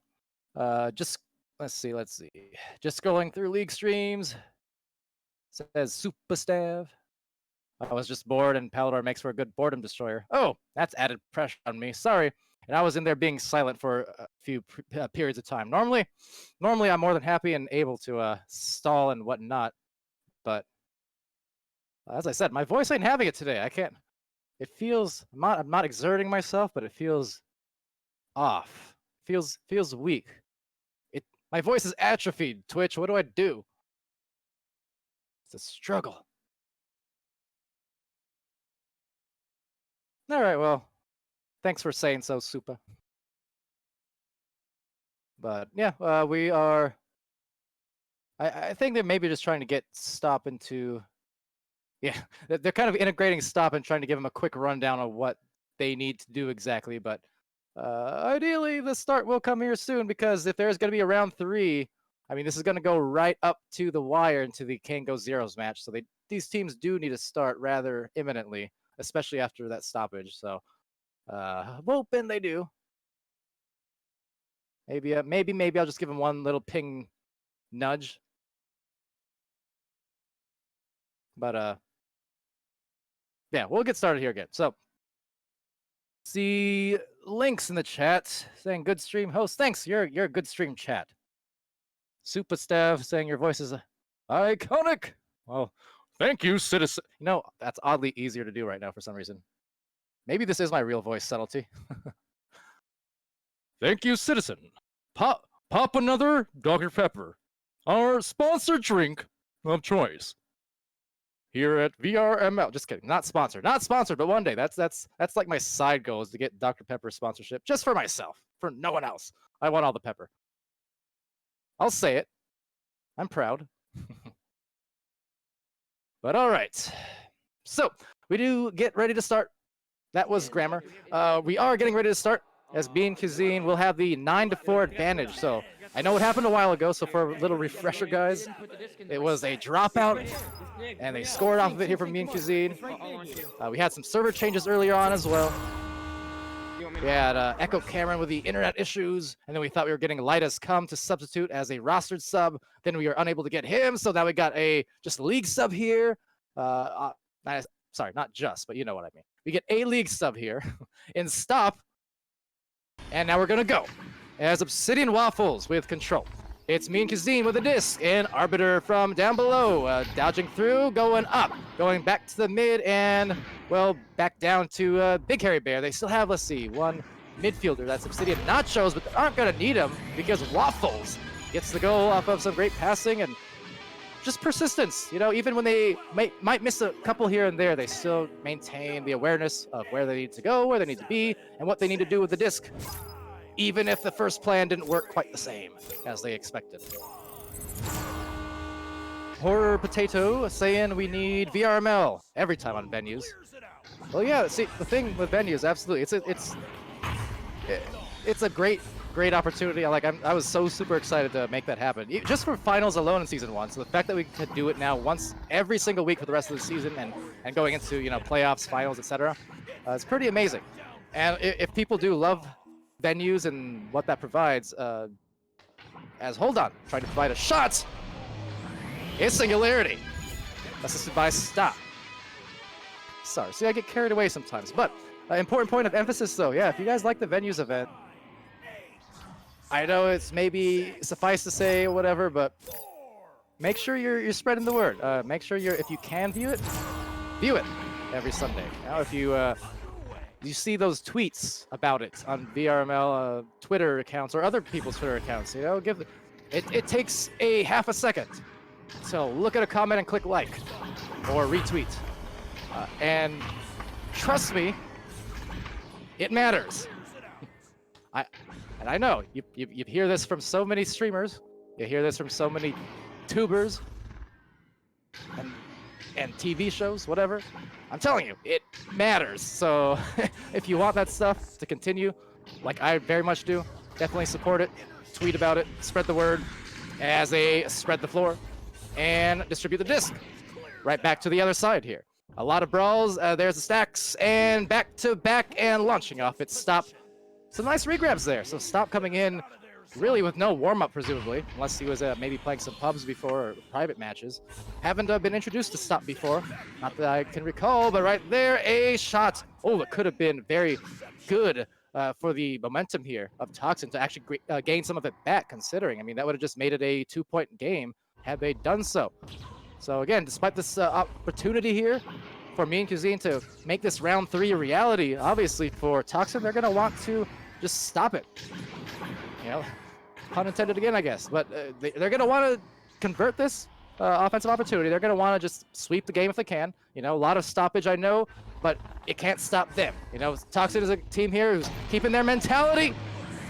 Just, let's see. Just scrolling through league streams. Says Superstav. I was just bored, and Palidore makes for a good boredom destroyer. Oh, that's added pressure on me. Sorry. And I was in there being silent for a few periods of time. Normally, I'm more than happy and able to stall and whatnot. But as I said, my voice ain't having it today. I can't. It feels. I'm not exerting myself, but it feels off. Feels weak. My voice is atrophied. Twitch, what do I do? It's a struggle. All right, well, thanks for saying so, Supa. But yeah, we are. I think they're maybe just trying to get Stop into. Yeah, they're kind of integrating Stop and trying to give him a quick rundown of what they need to do exactly. But ideally, the start will come here soon, because if there's going to be a round 3, I mean, this is going to go right up to the wire into the Kango Zeros match. So these teams do need to start rather imminently, especially after that stoppage. So hoping they do. Maybe I'll just give them one little ping nudge. But yeah, we'll get started here again. So see links in the chat saying good stream host. Thanks, you're a good stream chat. Superstav saying your voice is iconic. Well, thank you, citizen. You know, that's oddly easier to do right now for some reason. Maybe this is my real voice subtlety. Thank you, citizen. Pop another Dr. Pepper, our sponsored drink of choice here at VRML. Just kidding, not sponsored, but one day. That's like my side goal, is to get Dr. Pepper sponsorship just for myself, for no one else. I want all the pepper. I'll say it. I'm proud. But all right. So we do get ready to start. That was grammar. We are getting ready to start. As being Cuisine, we'll have the 9-4 advantage. So I know what happened a while ago. So for a little refresher, guys, it was a dropout, and they scored off of it here from Mean Cuisine. We had some server changes earlier on as well. We had Echo Cameron with the internet issues, and then we thought we were getting Light As Come to substitute as a rostered sub. Then we were unable to get him, so now we got a just league sub here. Sorry, not just, but you know what I mean. We get a league sub here in Stop, and now we're gonna go as Obsidian Waffles with control. It's Mean Cuisine with a disc, and Arbiter from down below, dodging through, going up, going back to the mid, and, well, back down to Big Hairy Bear. They still have, let's see, one midfielder. That's Obsidian Nachos, but they aren't going to need him because Waffles gets the goal off of some great passing and just persistence. You know, even when they might miss a couple here and there, they still maintain the awareness of where they need to go, where they need to be, and what they need to do with the disc, even if the first plan didn't work quite the same as they expected. Horror Potato saying we need VRML every time on venues. Well, yeah, see, the thing with venues, absolutely, it's a great opportunity. I was so super excited to make that happen, just for finals alone in season 1. So the fact that we could do it now once every single week for the rest of the season, and going into, you know, playoffs, finals, etc., it's pretty amazing. And if people do love venues and what that provides, as Hold On trying to provide a shot, it's Singularity, assisted by Stop. Sorry, see, I get carried away sometimes, but important point of emphasis though, yeah, if you guys like the venues event, I know it's maybe suffice to say or whatever, but make sure you're spreading the word. Make sure if you can view it every Sunday. Now, if you see those tweets about it on VRML Twitter accounts or other people's Twitter accounts, you know, it takes a half a second. So look at a comment and click like or retweet. And trust me, it matters. I know you hear this from so many streamers, you hear this from so many tubers and TV shows, whatever. I'm telling you, it matters. So if you want that stuff to continue, like I very much do, definitely support it, tweet about it, spread the word as they spread the floor, and distribute the disc. Right back to the other side here. A lot of brawls, there's the stacks, and back to back and launching off. It's Stop. Some nice regrabs there. So Stop coming in really with no warm-up, presumably, unless he was maybe playing some pubs before or private matches. Haven't been introduced to Stop before, not that I can recall, but right there, a shot. Oh, it could have been very good for the momentum here of TOXN to actually gain some of it back, considering. I mean, that would have just made it a 2-point game had they done so. So again, despite this opportunity here for Mean Cuisine to make this round 3 a reality, obviously for TOXN, they're going to want to just stop it. You know, pun intended again, I guess. But they're going to want to convert this offensive opportunity. They're going to want to just sweep the game if they can. You know, a lot of stoppage, I know, but it can't stop them. You know, TOXN is a team here who's keeping their mentality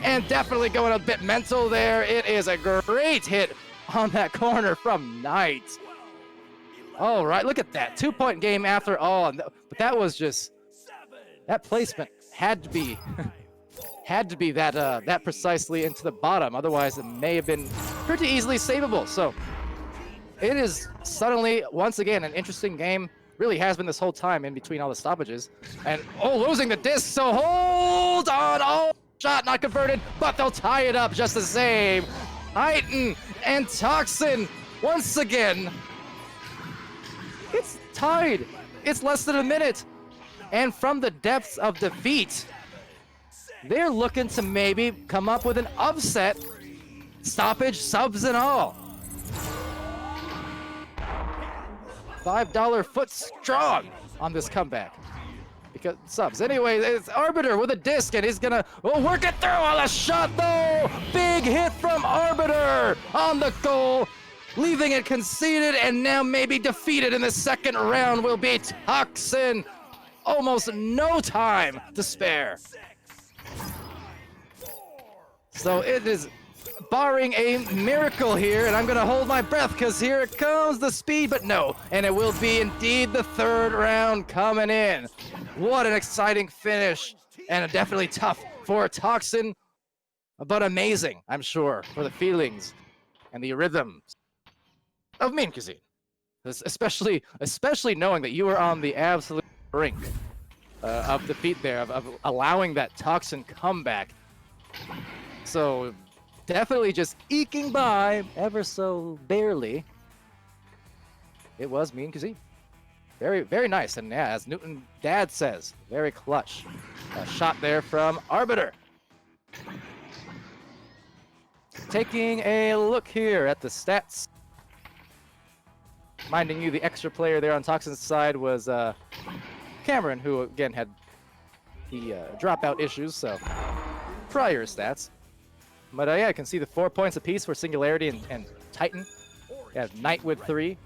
and definitely going a bit mental there. It is a great hit on that corner from Knight. All right, look at that. 2-point game after all. But that was just, that placement had to be that precisely into the bottom. Otherwise, it may have been pretty easily savable. So it is suddenly, once again, an interesting game. Really has been this whole time in between all the stoppages. And, losing the disc. So hold on. Oh, shot not converted, but they'll tie it up just the same. Titan and TOXN once again. It's tied. It's less than a minute. And from the depths of defeat, they're looking to maybe come up with an upset. Stoppage, subs, and all. $5 foot strong on this comeback. Because subs. Anyway, it's Arbiter with a disc, and he's gonna work it through on a shot though. Big hit from Arbiter on the goal, leaving it conceded, and now maybe defeated in the second round will be TOXN. Almost no time to spare. So it is barring a miracle here, and I'm gonna hold my breath because here it comes the speed, but no, and it will be indeed the third round coming in. What an exciting finish, and definitely tough for TOXN, but amazing, I'm sure, for the feelings and the rhythms of Mean Cuisine. Especially knowing that you were on the absolute brink of defeat there, of allowing that TOXN comeback. So definitely just eking by ever so barely. It was Mean Cuisine. Very, very nice. And yeah, as Newton Dad says, very clutch. A shot there from Arbiter. Taking a look here at the stats. Minding you, the extra player there on TOXN's side was Cameron, who again had the dropout issues, so prior stats. But yeah, I can see the 4 points apiece for Singularity and Titan. You have Knight with 3.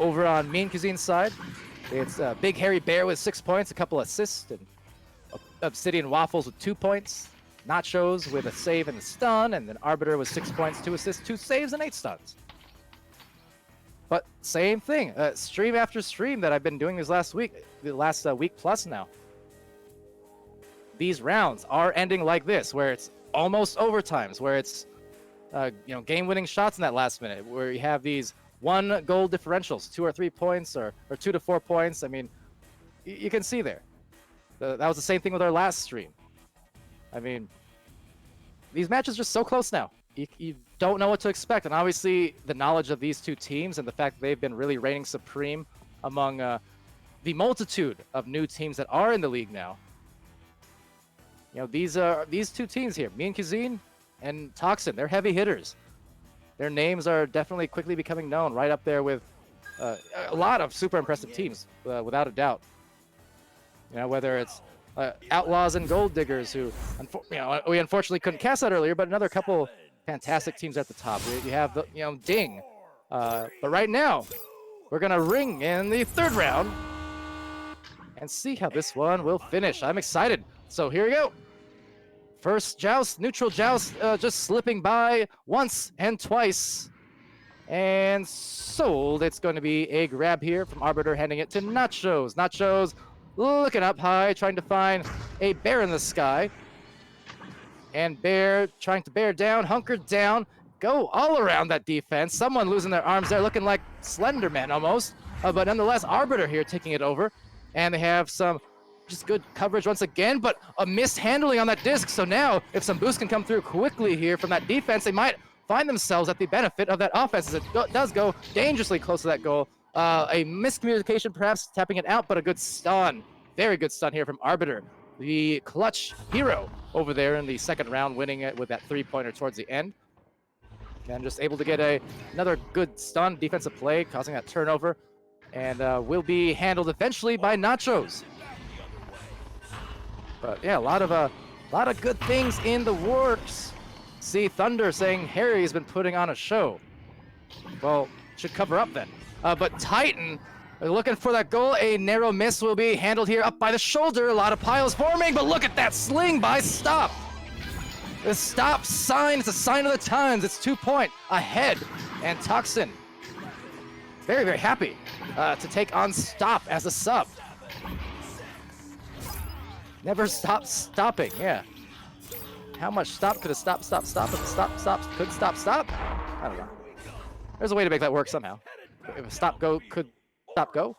Over on Mean Cuisine's side, it's Big Hairy Bear with 6 points, a couple assists, and Obsidian Waffles with 2 points. Nachos with a save and a stun, and then Arbiter with 6 points, 2 assists, 2 saves, and 8 stuns. But same thing, stream after stream that I've been doing this last week, the last week plus now. These rounds are ending like this, where it's almost overtimes, where it's game-winning shots in that last minute, where you have these 1 goal differentials, 2 or 3 points, or 2 to 4 points. I mean, you can see there. That was the same thing with our last stream. I mean, these matches are just so close now. You don't know what to expect, and obviously the knowledge of these two teams and the fact that they've been really reigning supreme among the multitude of new teams that are in the league now. You know, these two teams here, Mean Cuisine and TOXN, they're heavy hitters. Their names are definitely quickly becoming known, right up there with a lot of super impressive teams, without a doubt. You know, whether it's Outlaws and Gold Diggers, who we unfortunately couldn't cast out earlier, but another couple fantastic teams at the top. You have the Ding, but right now we're gonna ring in the third round and see how this one will finish. I'm excited. So here we go. First joust, neutral joust, just slipping by once and twice. And sold. It's going to be a grab here from Arbiter, handing it to Nachos. Nachos looking up high, trying to find a bear in the sky. And Bear trying to bear down, hunker down, go all around that defense. Someone losing their arms there, looking like Slender Man almost. But nonetheless, Arbiter here taking it over. And they have some just good coverage once again, but a mishandling on that disc. So now, if some boost can come through quickly here from that defense, they might find themselves at the benefit of that offense, as it does go dangerously close to that goal. A miscommunication, perhaps tapping it out, but a good stun. Very good stun here from Arbiter, the clutch hero over there in the second round, winning it with that 3-pointer towards the end. And just able to get another good stun defensive play, causing that turnover, and will be handled eventually by Nachos. But yeah, a lot of good things in the works. See Thunder saying Harry's been putting on a show. Well, should cover up then. But Titan looking for that goal. A narrow miss will be handled here up by the shoulder. A lot of piles forming, but look at that sling by Stop. The stop sign, it's a sign of the times. It's 2-point ahead. And TOXN, very, very happy to take on Stop as a sub. Never stop stopping, yeah. How much stop could a stop if stop could stop? I don't know. There's a way to make that work somehow. If a stop go could stop go.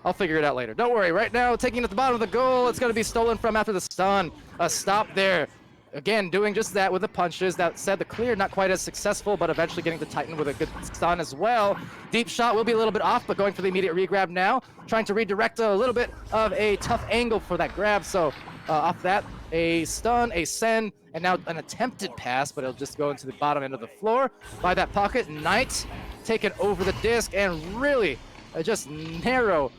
I'll figure it out later. Don't worry, right now, taking it at the bottom of the goal, it's gonna be stolen from after the stun. A stop there. Again, doing just that with the punches. That said, the clear not quite as successful, but eventually getting to Titan with a good stun as well. Deep shot will be a little bit off, but going for the immediate regrab now. Trying to redirect a little bit of a tough angle for that grab, so Off that, a stun, a send, and now an attempted pass, but it'll just go into the bottom end of the floor. By that pocket, Knight taking over the disc, and really just narrow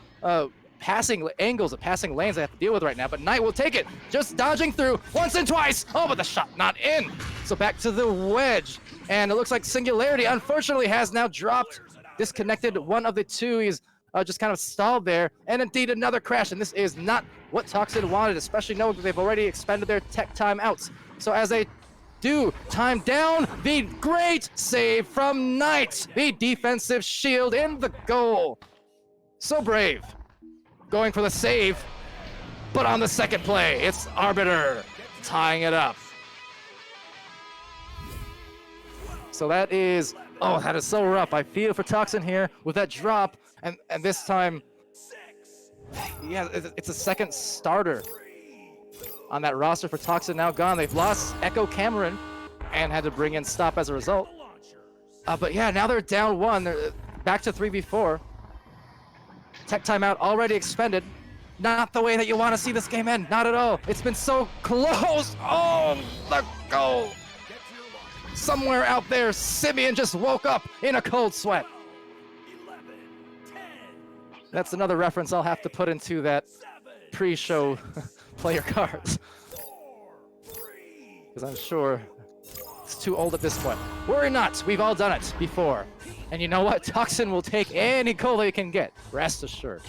passing angles of passing lanes I have to deal with right now, but Knight will take it, just dodging through once and twice. Oh, but the shot not in. So back to the wedge, and it looks like Singularity unfortunately has now dropped, disconnected one of the two. He's just kind of stalled there, and indeed another crash, and this is not what TOXN wanted, especially knowing that they've already expended their tech timeouts. So as they do time down, the great save from Knight, the defensive shield in the goal. So brave, going for the save, but on the second play, it's Arbiter tying it up. So that is, oh, that is so rough. I feel for TOXN here with that drop, and this time, yeah, it's a second starter on that roster for TOXN now gone. They've lost Echo Cameron and had to bring in Stop as a result. But yeah, now they're down one. They're back to 3v4. Tech timeout already expended. Not the way that you want to see this game end. Not at all. It's been so close. Oh, the goal. Somewhere out there, Simeon just woke up in a cold sweat. That's another reference I'll have to put into that pre-show player cards. Because I'm sure it's too old at this point. Worry not, we've all done it before. And you know what? TOXN will take any goal they can get, rest assured.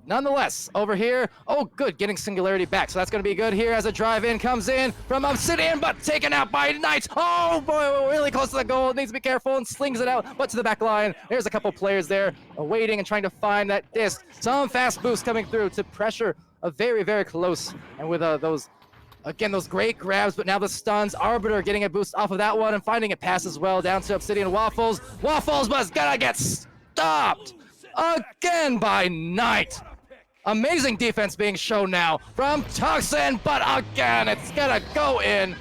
Nonetheless, over here, oh good, getting Singularity back. So that's going to be good here as a drive-in comes in from Obsidian, but taken out by Knight. Oh boy, really close to the goal. Needs to be careful and slings it out, but to the back line. There's a couple players there waiting and trying to find that disc. Some fast boosts coming through to pressure a very, very close. And with those great grabs, but now the stuns. Arbiter getting a boost off of that one and finding it pass as well down to Obsidian Waffles. Waffles, but it's gonna get stopped again by Knight. Amazing defense being shown now from TOXN, but again, it's gonna go in.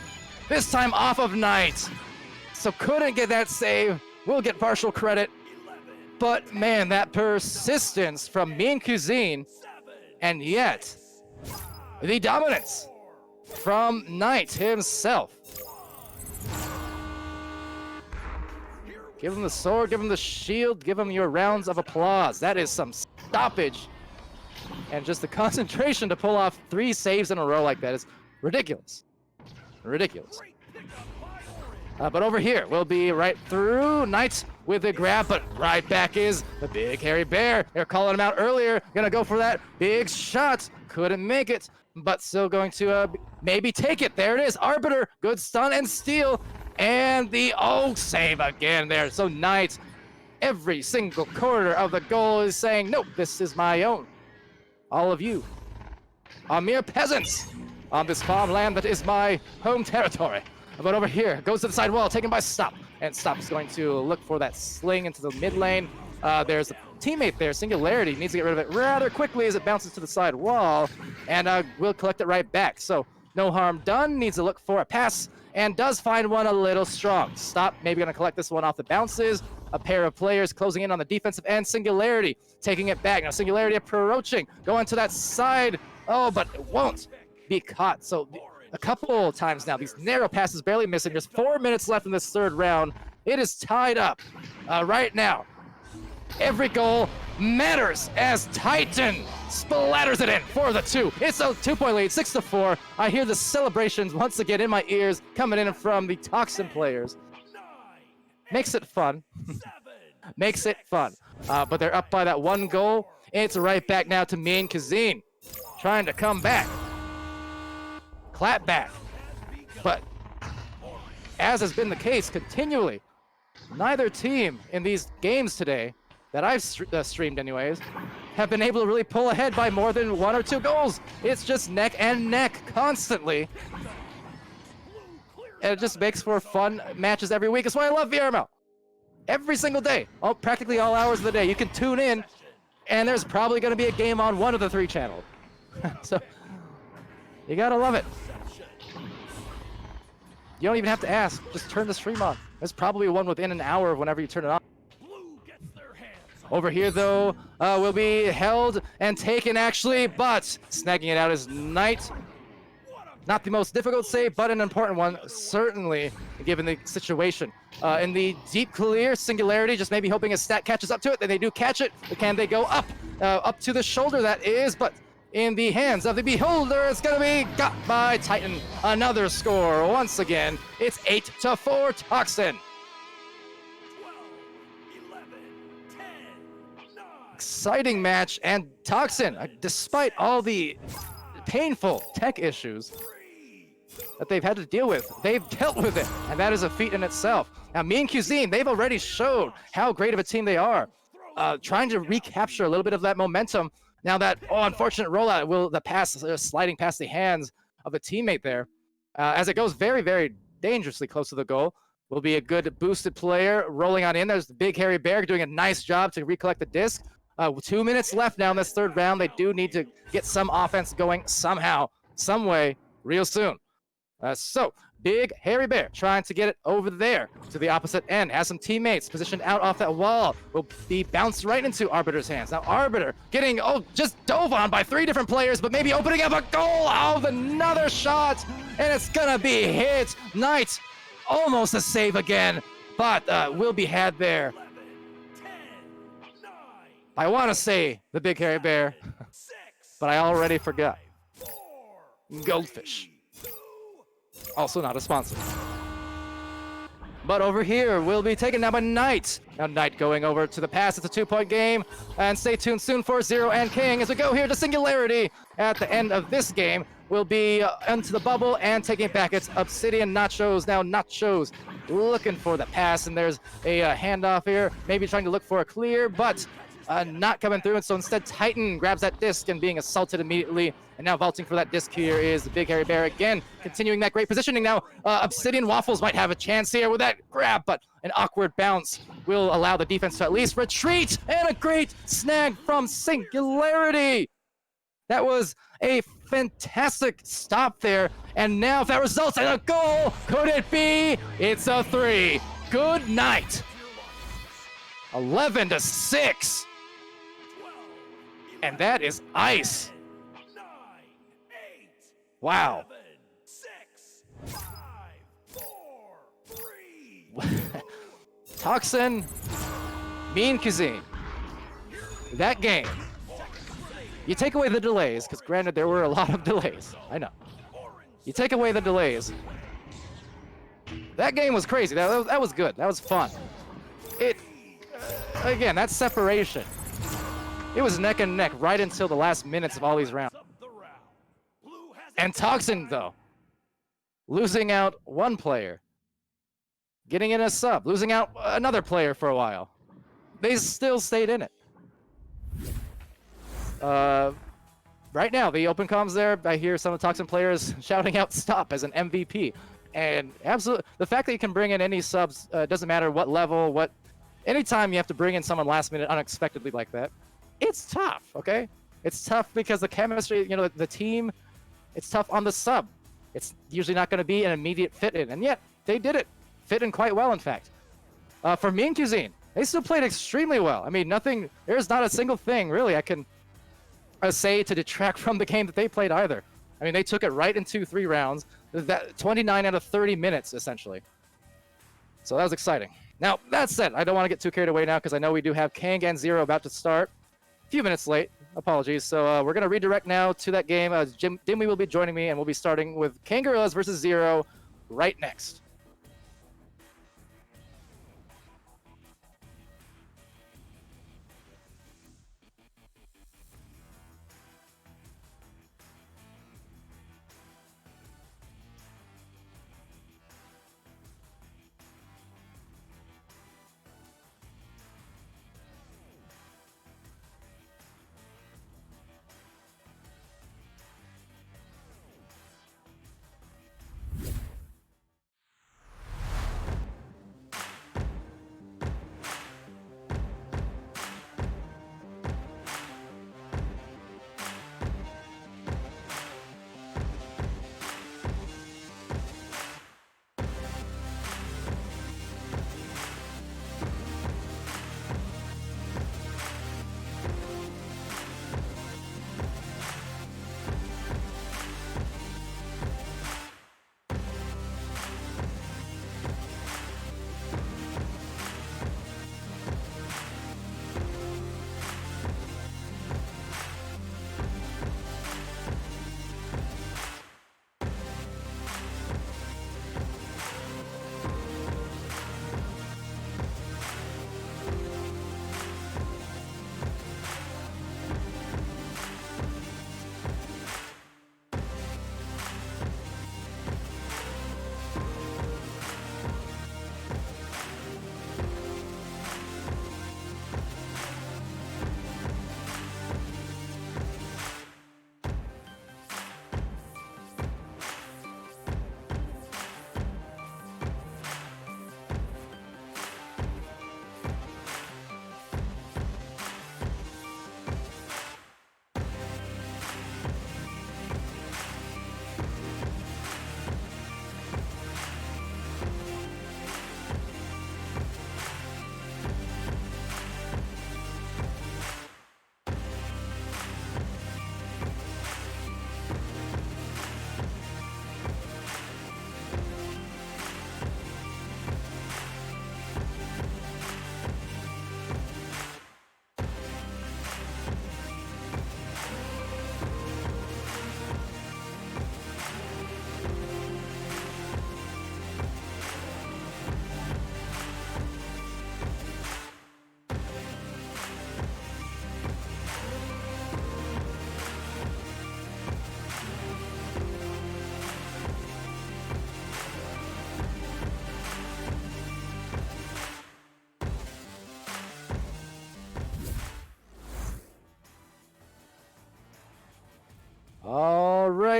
This time off of Knight. So couldn't get that save. We'll get partial credit. But man, that persistence from me and Cuisine, and yet the dominance from Knight himself. Give him the sword, give him the shield, give him your rounds of applause. That is some stoppage. And just the concentration to pull off 3 saves in a row like that is ridiculous. Ridiculous. But over here, we'll be right through. Knight with the grab, but right back is the big hairy bear. They're calling him out earlier. Gonna go for that big shot. Couldn't make it, but still going to maybe take it. There it is. Arbiter, good stun and steal. And the save again there. So Knight, every single quarter of the goal is saying, nope, this is my own. All of you are mere peasants on this farmland that is my home territory. But over here, goes to the side wall, taken by Stop. And Stop is going to look for that sling into the mid lane. There's a teammate there, Singularity, needs to get rid of it rather quickly as it bounces to the side wall. And we'll collect it right back. So no harm done, needs to look for a pass, and does find one a little strong. Stop, maybe gonna collect this one off the bounces. A pair of players closing in on the defensive end. Singularity taking it back. Now Singularity approaching, going to that side. Oh, but it won't be caught. So a couple times now, these narrow passes barely missing. There's 4 minutes left in this third round. It is tied up right now. Every goal matters as Titan splatters it in for the 2. It's a 2-point lead, 6-4. I hear the celebrations once again in my ears coming in from the TOXN players. Makes it fun. Makes it fun. But they're up by that 1 goal. It's right back now to me and Cuisine. Trying to come back. Clap back. But as has been the case continually, neither team in these games today, that I've streamed anyways, have been able to really pull ahead by more than 1 or 2 goals. It's just neck and neck constantly. And it just makes for fun matches every week. That's why I love VRML. Every single day, practically all hours of the day, you can tune in, and there's probably going to be a game on one of the 3 channels. So, you gotta love it. You don't even have to ask. Just turn the stream on. There's probably one within an hour of whenever you turn it on. Over here, though, will be held and taken, actually, but snagging it out is Knight. Not the most difficult save, but an important one, certainly, given the situation. In the deep clear, Singularity, just maybe hoping a stat catches up to it. Then they do catch it. But can they go up? Up to the shoulder, that is, but in the hands of the Beholder, it's going to be got by Titan. Another score. Once again, it's 8-4 TOXN. 12, 11, 10, 9, Exciting match, and TOXN, despite all the painful tech issues 3, 2, that they've had to deal with, they've dealt with it, and that is a feat in itself. Now, me and Cuisine, they've already showed how great of a team they are, trying to recapture a little bit of that momentum. Now that unfortunate rollout, will the pass sliding past the hands of the teammate there, as it goes very, very dangerously close to the goal. Will be a good boosted player rolling on in. There's the big hairy bear doing a nice job to recollect the disc. 2 minutes left now in this third round. They do need to get some offense going somehow, some way, real soon. So, big hairy bear trying to get it over there to the opposite end. Has some teammates positioned out off that wall. Will be bounced right into Arbiter's hands. Now, Arbiter getting, just dove on by 3 different players, but maybe opening up a goal. Another shot, and it's gonna be hit. Knight, almost a save again, but will be had there. 11, 10, 9, I want to say the big hairy bear, 6, but I already forgot. 4, Goldfish. 2, Also not a sponsor. But over here, will be taken now by Knight. Now Knight going over to the pass. It's a 2-point game. And stay tuned soon for Zero and King as we go here to Singularity. At the end of this game, will be into the bubble and taking it back. It's Obsidian Nachos. Now Nachos looking for the pass, and there's a handoff here. Maybe trying to look for a clear, but not coming through. And so instead, Titan grabs that disc and being assaulted immediately. And now vaulting for that disc here is the big hairy bear again, continuing that great positioning. Now Obsidian Waffles might have a chance here with that grab, but an awkward bounce will allow the defense to at least retreat. And a great snag from Singularity. That was a fantastic stop there. And now if that results in a goal, could it be? It's a 3. Good night. 11-6. 12, And that is ice. 9, 8, Wow. 7, 6, 5, 4, 3, TOXN, Mean Cuisine. That game. You take away the delays, because granted there were a lot of delays. I know. You take away the delays. That game was crazy. That was good. That was fun. Again, that separation. It was neck and neck right until the last minutes of all these rounds. of the round. Blue has And TOXN, though, losing out one player, getting in a sub, losing out another player for a while. They still stayed in it. Right now, the open comms there, I hear some of the TOXN players shouting out "stop" as an MVP. And absolutely, the fact that you can bring in any subs, doesn't matter what level, anytime you have to bring in someone last minute unexpectedly like that, it's tough, okay? It's tough because the chemistry, the team, it's tough on the sub. It's usually not going to be an immediate fit in, and yet they did it. Fit in quite well, in fact. For Mean Cuisine, they still played extremely well. I mean, there's not a single thing, really, I can say to detract from the game that they played either. I mean, they took it right into 3 rounds, 29 out of 30 minutes, essentially. So that was exciting. Now, that said, I don't want to get too carried away now because I know we do have Kang and Zero about to start. A few minutes late. Apologies. So we're going to redirect now to that game. Dimwi will be joining me, and we'll be starting with Kangorillaz versus Zero right next.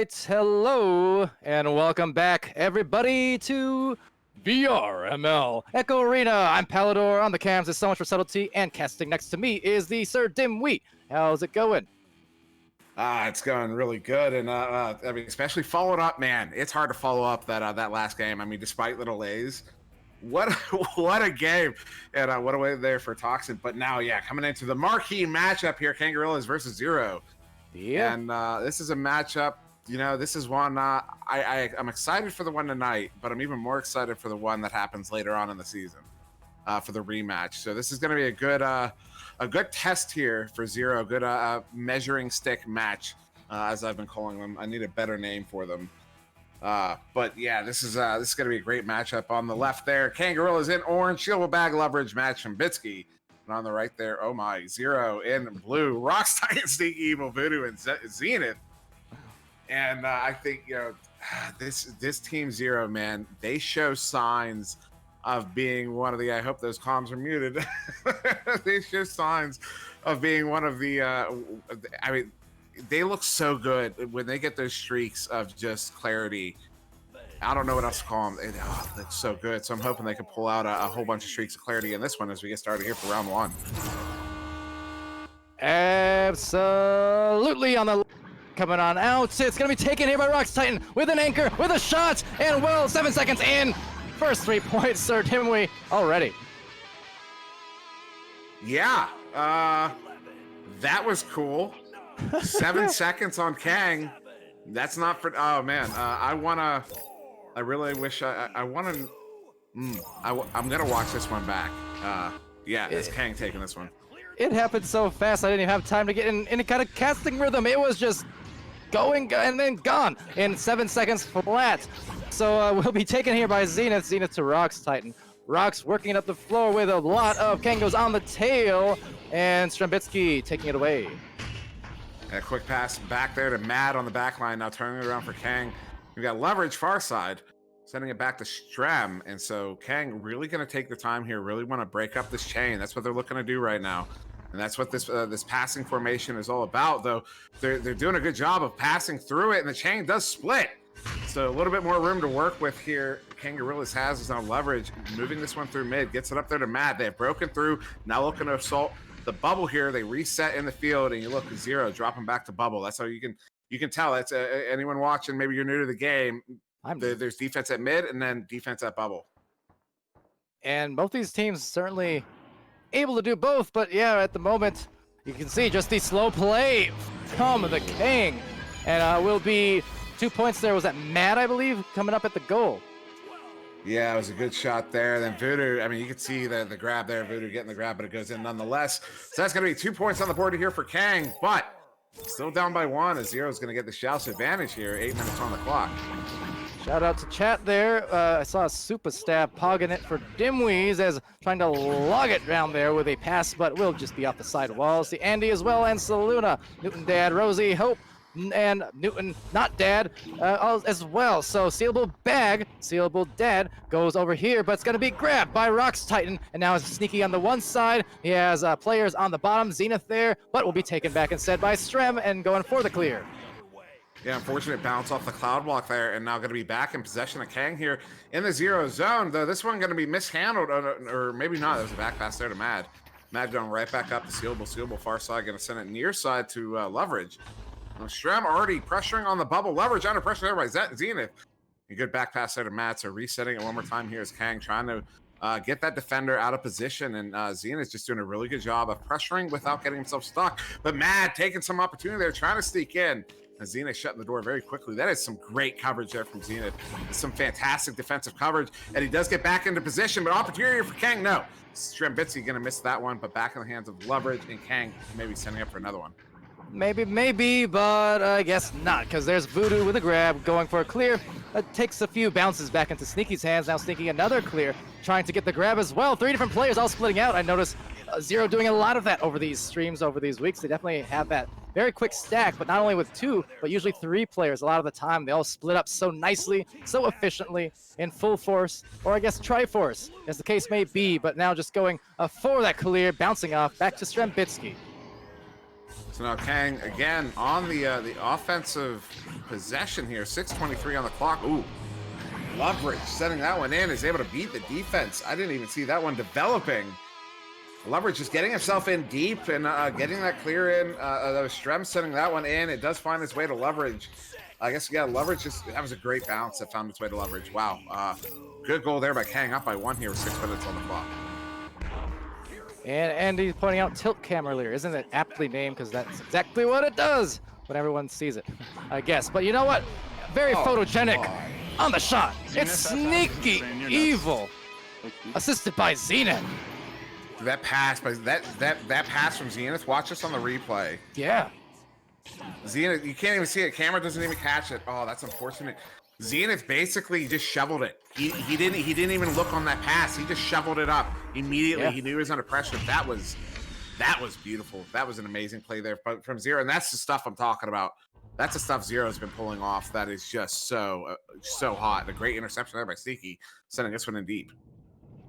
right, hello, and welcome back, everybody, to VRML Echo Arena. I'm Palidore on the cams. There's so much for subtlety, and casting next to me is the SirDimwi. How's it going? It's going really good, and I mean, especially following up, man. It's hard to follow up that last game. I mean, despite the delays, what what a game, and what a way there for TOXN. But now, yeah, coming into the marquee matchup here, Kangorillaz versus Zero. Yeah. And this is a matchup. You know, this is one I'm excited for the one tonight, but I'm even more excited for the one that happens later on in the season for the rematch. So this is going to be a good test here for Zero, a good measuring stick match, as I've been calling them. I need a better name for them. But yeah, this is going to be a great matchup. On the left there, Kangorillaz in orange, shield bag leverage match from Bitsky. And on the right there, oh my, Zero in blue, Rocks, Titan, Sneak, Evil, Voodoo, and Zenith. And I think, you know, this team Zero, man, they show signs of being one of the, I hope those comms are muted. They show signs of being one of the, I mean, they look so good when they get those streaks of just clarity. I don't know what else to call them. They look so good. So I'm hoping they can pull out a whole bunch of streaks of clarity in this one as we get started here for round one. Absolutely on the coming on out. It's going to be taken here by Rocks Titan with an anchor, with a shot, and well, 7 seconds in. First 3 points, SirDimwi already. Yeah, that was cool. 7 seconds on Kang. That's not for. Oh man, I really wish I'm gonna watch this one back. Yeah, it's Kang taking this one. It happened so fast, I didn't even have time to get in any kind of casting rhythm. It was just going and then gone in 7 seconds flat. So we'll be taken here by Zenith. Zenith to Rocks Titan. Rocks working it up the floor with a lot of Kangos on the tail, and Strembitsky taking it away. And a quick pass back there to Mad on the back line. Now turning it around for Kang. We've got leverage far side, sending it back to Strem. And so Kang really going to take the time here, really want to break up this chain. That's what they're looking to do right now. And that's what this passing formation is all about, though. They're doing a good job of passing through it, and the chain does split. So a little bit more room to work with here. Kangorillaz has his own leverage, moving this one through mid, gets it up there to Mad. They have broken through, now looking to assault the bubble here. They reset in the field, and you look at Zero dropping back to bubble. That's how you can tell. That's anyone watching. Maybe you're new to the game. There's defense at mid and then defense at bubble. And both these teams certainly able to do both, but yeah, at the moment you can see just the slow play from the King, and will be 2 points there. Was that Mad, I believe, coming up at the goal? Yeah, it was a good shot there. Then Voodoo, I mean, you could see the grab there. Voodoo getting the grab, but it goes in nonetheless. So that's going to be 2 points on the board here for Kang, but still down by 1 as Zero's going to get the Shouse advantage here. 8 minutes on the clock. Shout out to chat there. I saw a super stab pogging it for Dimwees as trying to log it down there with a pass, but will just be off the side wall. See Andy as well, and Saluna, Newton Dad, Rosie, Hope, and Newton, not Dad, as well. So sealable bag, sealable Dad goes over here, but it's going to be grabbed by Rocks Titan, and now it's Sneaky on the one side. He has players on the bottom, Zenith there, but will be taken back instead by Strem and going for the clear. Yeah, unfortunate bounce off the cloud block there, and now going to be back in possession of Kang here in the Zero zone. Though this one going to be mishandled, or maybe not. There was a back pass there to Mad. Mad going right back up to sealable far side, going to send it near side to leverage. Now, Strem already pressuring on the bubble. Leverage under pressure there by Zenith. A good back pass there to Mad. So resetting it one more time here is Kang trying to get that defender out of position, and Zenith just doing a really good job of pressuring without getting himself stuck. But Mad taking some opportunity there, trying to sneak in. And Zenith shutting the door very quickly. That is some great coverage there from Zenith. Some fantastic defensive coverage. And he does get back into position, but opportunity for Kang, no. Strembitsky going to miss that one, but back in the hands of leverage, and Kang maybe setting up for another one. Maybe, but I guess not, because there's Voodoo with a grab going for a clear. It takes a few bounces back into Sneaky's hands. Now Sneaky another clear, trying to get the grab as well. 3 different players all splitting out. I noticed Zero doing a lot of that over these streams, over these weeks. They definitely have that very quick stack, but not only with 2, but usually 3 players a lot of the time. They all split up so nicely, so efficiently, in full force, or I guess Triforce, as the case may be, but now just going for that clear, bouncing off, back to Strembitsky. So now Kang again on the offensive possession here. 6:23 on the clock. Ooh, Loveridge setting that one in, is able to beat the defense. I didn't even see that one developing. Loveridge just getting himself in deep and getting that clear in. That was Strem setting that one in. It does find its way to Loveridge. I guess, yeah, Loveridge that was a great bounce that found its way to Loveridge. Wow. Good goal there by Kang, up by 1 here with 6 minutes on the clock. And Andy pointing out tilt cam earlier. Isn't it aptly named? Because that's exactly what it does when everyone sees it, I guess. But you know what? Very photogenic on the shot. It's sneaky evil. Assisted by Zenith. That pass, that pass from Zenith. Watch this on the replay. Yeah. Zenith, you can't even see it. Camera doesn't even catch it. Oh, that's unfortunate. Zenith basically just shoveled it. He didn't even look on that pass. He just shoveled it up immediately. Yeah. He knew he was under pressure. That was beautiful. That was an amazing play there from Zero, and that's the stuff I'm talking about. That's the stuff Zero's been pulling off. That is just so hot. A great interception there by Sneaky, sending this one in deep.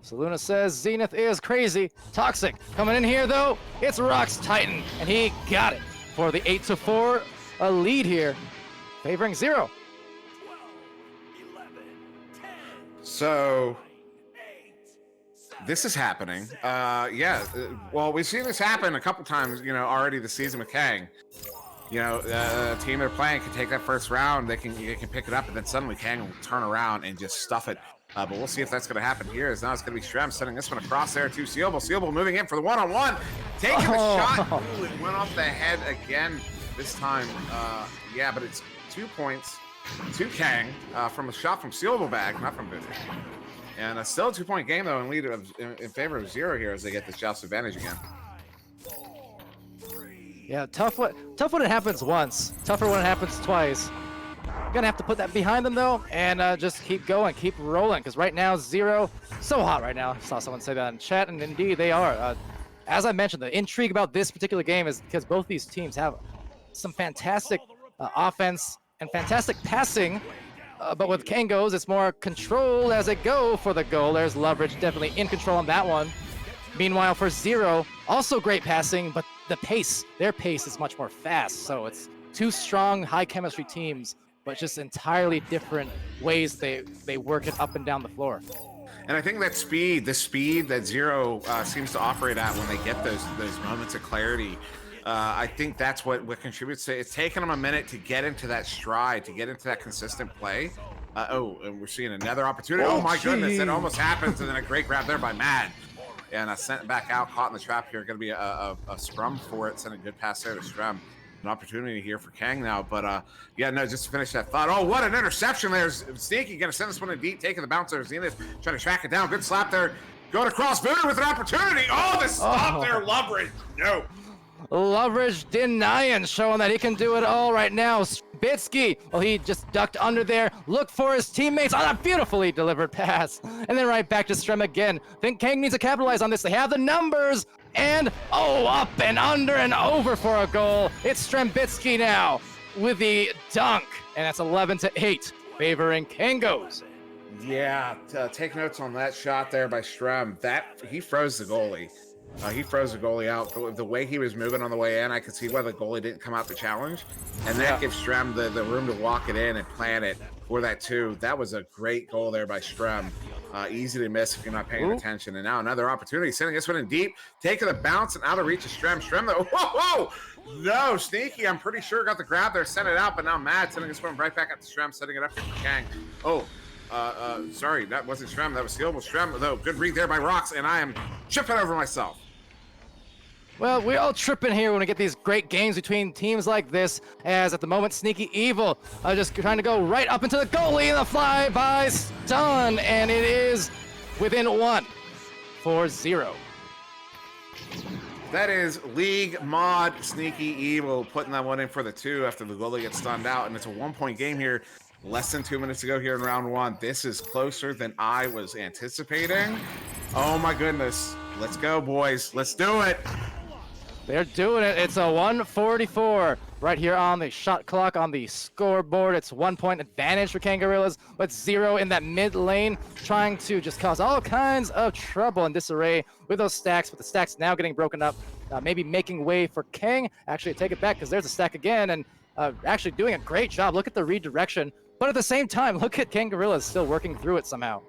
So Luna says Zenith is crazy. Toxic coming in here though. It's Rock's Titan, and he got it for the 8-4 lead here, favoring Zero. 12, 11, 10, So 8, 7, this is happening. Well, we've seen this happen a couple times, already this season with Kang. The team they're playing can take that first round, they can pick it up, and then suddenly Kang will turn around and just stuff it. But we'll see if that's going to happen here. As now it's going to be Strem sending this one across there to Sealable. Sealable moving in for the one-on-one, taking the shot. Ooh, it went off the head again this time. But it's 2 points to Kang from a shot from Sealable bag, not from Vintage. And still a 2-point game though, in favor of Zero here as they get this joust advantage again. Yeah, tough when it happens once. Tougher when it happens twice. Gonna have to put that behind them though, and just keep going, keep rolling. Because right now, Zero, so hot right now. I saw someone say that in chat, and indeed they are. As I mentioned, the intrigue about this particular game is because both these teams have some fantastic offense and fantastic passing. But with Kangos, it's more controlled as they go for the goal. There's Loveridge definitely in control on that one. Meanwhile, for Zero, also great passing, but their pace is much more fast. So it's two strong, high chemistry teams, but just entirely different ways they work it up and down the floor. And I think that the speed that Zero seems to operate at when they get those moments of clarity, I think that's what contributes to it. It's taken them a minute to get into that stride, to get into that consistent play. And we're seeing another opportunity. Oh my goodness, it almost happens, and then a great grab there by Mad. And sent it back out, caught in the trap here. Going to be a scrum for it. Sent a good pass there to Strem. An opportunity here for Kang now, but just to finish that thought. Oh, what an interception there. Sneaky going to send this one in deep, taking the bounce there. Zenith trying to track it down. Good slap there. Going across Voodoo with an opportunity. Oh, the stop there, Loveridge. No. Loveridge denying, showing that he can do it all right now. Bitsky, well, he just ducked under there, looked for his teammates on a beautifully delivered pass, and then right back to Strem again. Think Kang needs to capitalize on this. They have the numbers, and up and under and over for a goal. It's Strembitsky now with the dunk, and that's 11-8, favoring Kangos. Yeah, take notes on that shot there by Strem. He froze the goalie. He froze the goalie out. The way he was moving on the way in, I could see why the goalie didn't come out to challenge. And that gives Strem the room to walk it in and plan it for that too. That was a great goal there by Strem. Easy to miss if you're not paying attention. And now another opportunity, sending this one in deep, taking the bounce and out of reach of Strem. Strem, though, whoa! No, Sneaky, I'm pretty sure got the grab there, sent it out, but now Mad sending this one right back up to Strem, setting it up for Kang. Sorry, that wasn't Strem, that was Skillable Strem, though. Good read there by Rocks, and I am tripping over myself. Well, we're all tripping here when we get these great games between teams like this, as at the moment, Sneaky Evil just trying to go right up into the goalie and the fly-by stun, and it is within 1 for 0. That is League Mod Sneaky Evil putting that one in for the 2 after the goalie gets stunned out, and it's a 1-point game here. Less than 2 minutes to go here in round 1. This is closer than I was anticipating. Oh my goodness. Let's go, boys. Let's do it. They're doing it. It's a 144 right here on the shot clock on the scoreboard. It's 1 point advantage for Kangorillaz, but 0 in that mid lane, trying to just cause all kinds of trouble and disarray with those stacks. But the stacks now getting broken up, maybe making way for Kang. Actually, take it back because there's a stack again, and actually doing a great job. Look at the redirection, but at the same time, look at Kangorillaz still working through it somehow.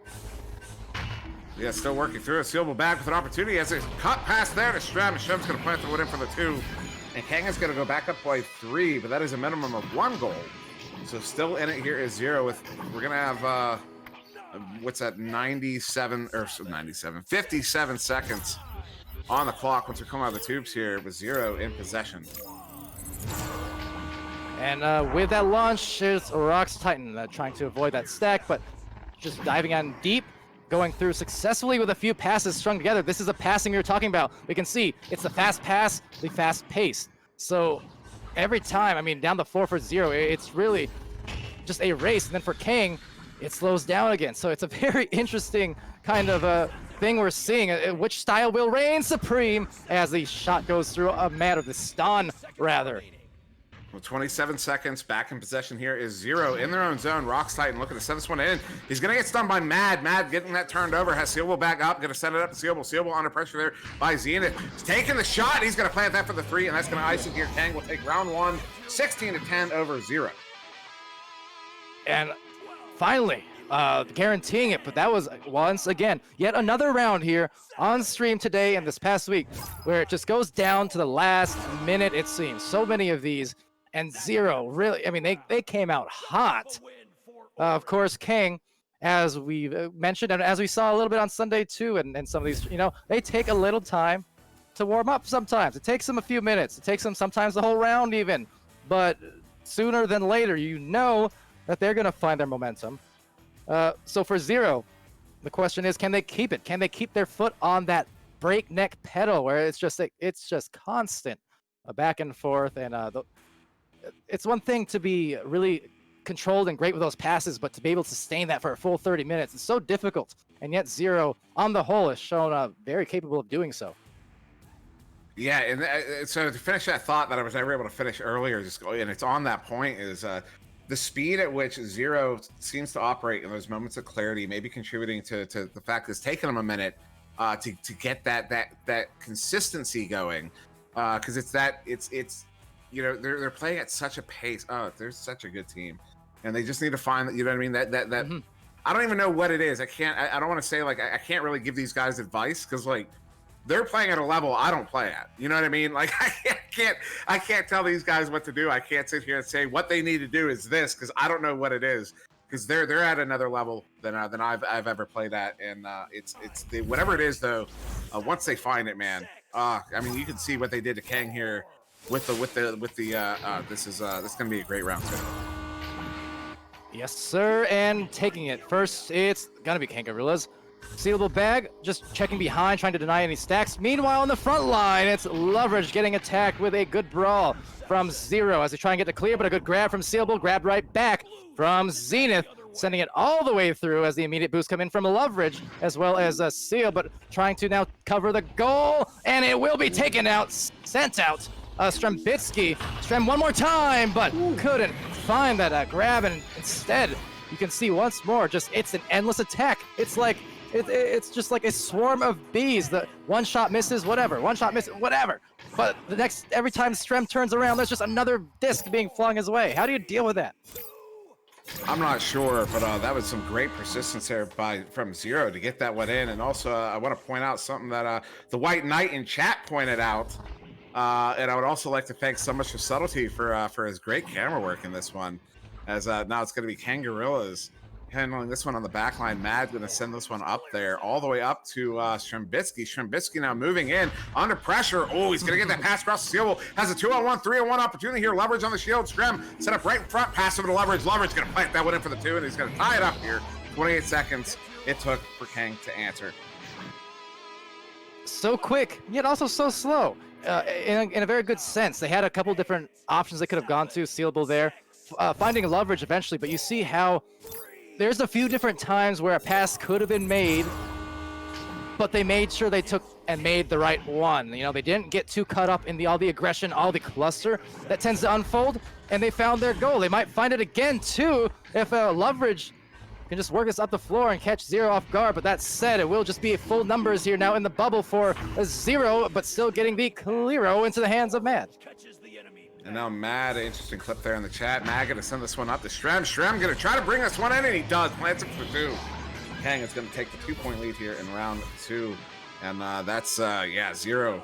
Yeah, still working through it. Sealable back with an opportunity as it's cut past there to Strem. Strem's going to plant the wood in for the 2. And Kang is going to go back up by 3, but that is a minimum of 1 goal. So still in it here is 0 with, we're going to have, what's that, 57 seconds on the clock once we come out of the tubes here with 0 in possession. And with that launch, is Rox Titan trying to avoid that stack, but just diving on deep. Going through successfully with a few passes strung together. This is a passing we were talking about. We can see it's the fast pass, the fast pace. So every time, I mean, down the floor for 0, it's really just a race. And then for Kang, it slows down again. So it's a very interesting kind of thing we're seeing. Which style will reign supreme as the shot goes through a matter of the stun, rather. With 27 seconds, back in possession here is 0 in their own zone. Rox Titan looking to send this one in. He's going to get stunned by Mad. Mad getting that turned over. Has Sealable back up. Going to set it up to Sealable. Sealable under pressure there by Zenith. He's taking the shot. He's going to plant that for the 3, and that's going to ice it here. Kang will take round 1, 16-10 over 0. And finally, guaranteeing it, but that was once again yet another round here on stream today and this past week where it just goes down to the last minute, it seems. So many of these. And 0, really, I mean, they came out hot. Of course, Kang, as we mentioned, and as we saw a little bit on Sunday too, and some of these, you know, they take a little time to warm up sometimes. It takes them a few minutes. It takes them sometimes the whole round even. But sooner than later, you know that they're going to find their momentum. So for 0, the question is, can they keep it? Can they keep their foot on that breakneck pedal where it's just constant back and forth, and it's one thing to be really controlled and great with those passes, but to be able to sustain that for a full 30 minutes is so difficult. And yet 0, on the whole, is shown very capable of doing so. Yeah, and so to finish that thought that I was never able to finish earlier, and it's on that point, is the speed at which 0 seems to operate in those moments of clarity, maybe contributing to the fact that it's taken them a minute to get that consistency going, because it's you know, they're playing at such a pace. Oh, they're such a good team, and they just need to find that. You know what I mean? That Mm-hmm. I don't even know what it is. I don't want to say like I can't really give these guys advice because like they're playing at a level I don't play at. You know what I mean? Like I can't tell these guys what to do. I can't sit here and say what they need to do is this because I don't know what it is. Because they're at another level than I've ever played at, and whatever it is though. Once they find it, man. I mean, you can see what they did to Kang here. This is gonna be a great round too. Yes, sir, and taking it first, it's gonna be Kangorillaz. Sealable bag, just checking behind, trying to deny any stacks. Meanwhile, on the front line, it's Loveridge getting attacked with a good brawl from 0 as they try and get to clear, but a good grab from Sealable, grabbed right back from Zenith, sending it all the way through as the immediate boost come in from Loveridge, as well as Seal, but trying to now cover the goal, and it will be taken out, sent out. Strembitsky, Strem one more time, but couldn't find that grab, and instead you can see once more it's an endless attack. It's like it's just like a swarm of bees. The one shot misses, whatever. One shot misses, whatever. But every time Strem turns around, there's just another disc being flung his way. How do you deal with that? I'm not sure, but that was some great persistence there from 0 to get that one in. And also, I want to point out something that the White Knight in chat pointed out. And I would also like to thank So Much for Subtlety for his great camera work in this one. As now it's going to be Kangorillaz handling this one on the back line. Mad going to send this one up there, all the way up to Strembitsky. Strembitsky now moving in under pressure. Oh, he's going to get that pass across the Sealable. Has a 2-on-1, 3-on-1 opportunity here. Leverage on the shield. Strem set up right in front. Pass over to Leverage. Leverage going to plant that one in for the 2, and he's going to tie it up here. 28 seconds it took for Kang to answer. So quick, yet also so slow. In a very good sense. They had a couple different options they could have gone to. Sealable there, finding Loveridge eventually, but you see how there's a few different times where a pass could have been made but they made sure they took and made the right one. You know, they didn't get too caught up in all the aggression, all the cluster that tends to unfold, and they found their goal. They might find it again too if Loveridge can just work this up the floor and catch Zero off guard. But that said, it will just be full numbers here now in the bubble for a Zero, but still getting the clearo into the hands of Mad. And now Mad, interesting clip there in the chat. Mad gonna send this one up to Strem. Strem gonna try to bring this one in, and he does. Plants it for 2. Kang is gonna take the 2-point lead here in round 2. And that's, yeah, Zero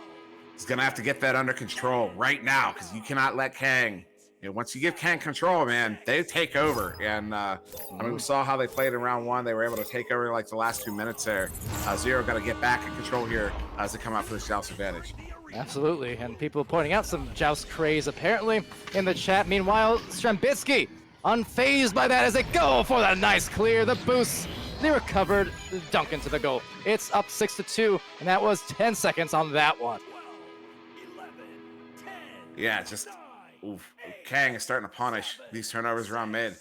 is gonna have to get that under control right now, because you cannot let Kang, you know, once you give Kang control, man, they take over. And I mean, we saw how they played in round 1. They were able to take over like the last 2 minutes there. Zero got to get back in control here as they come out for this joust advantage. Absolutely, and people pointing out some joust craze apparently in the chat. Meanwhile, Strembitsky unfazed by that as they go for that nice clear. The boost, they recovered, dunk into the goal. It's up 6-2, and that was 10 seconds on that one. Yeah, just oof. Kang is starting to punish these turnovers around mid.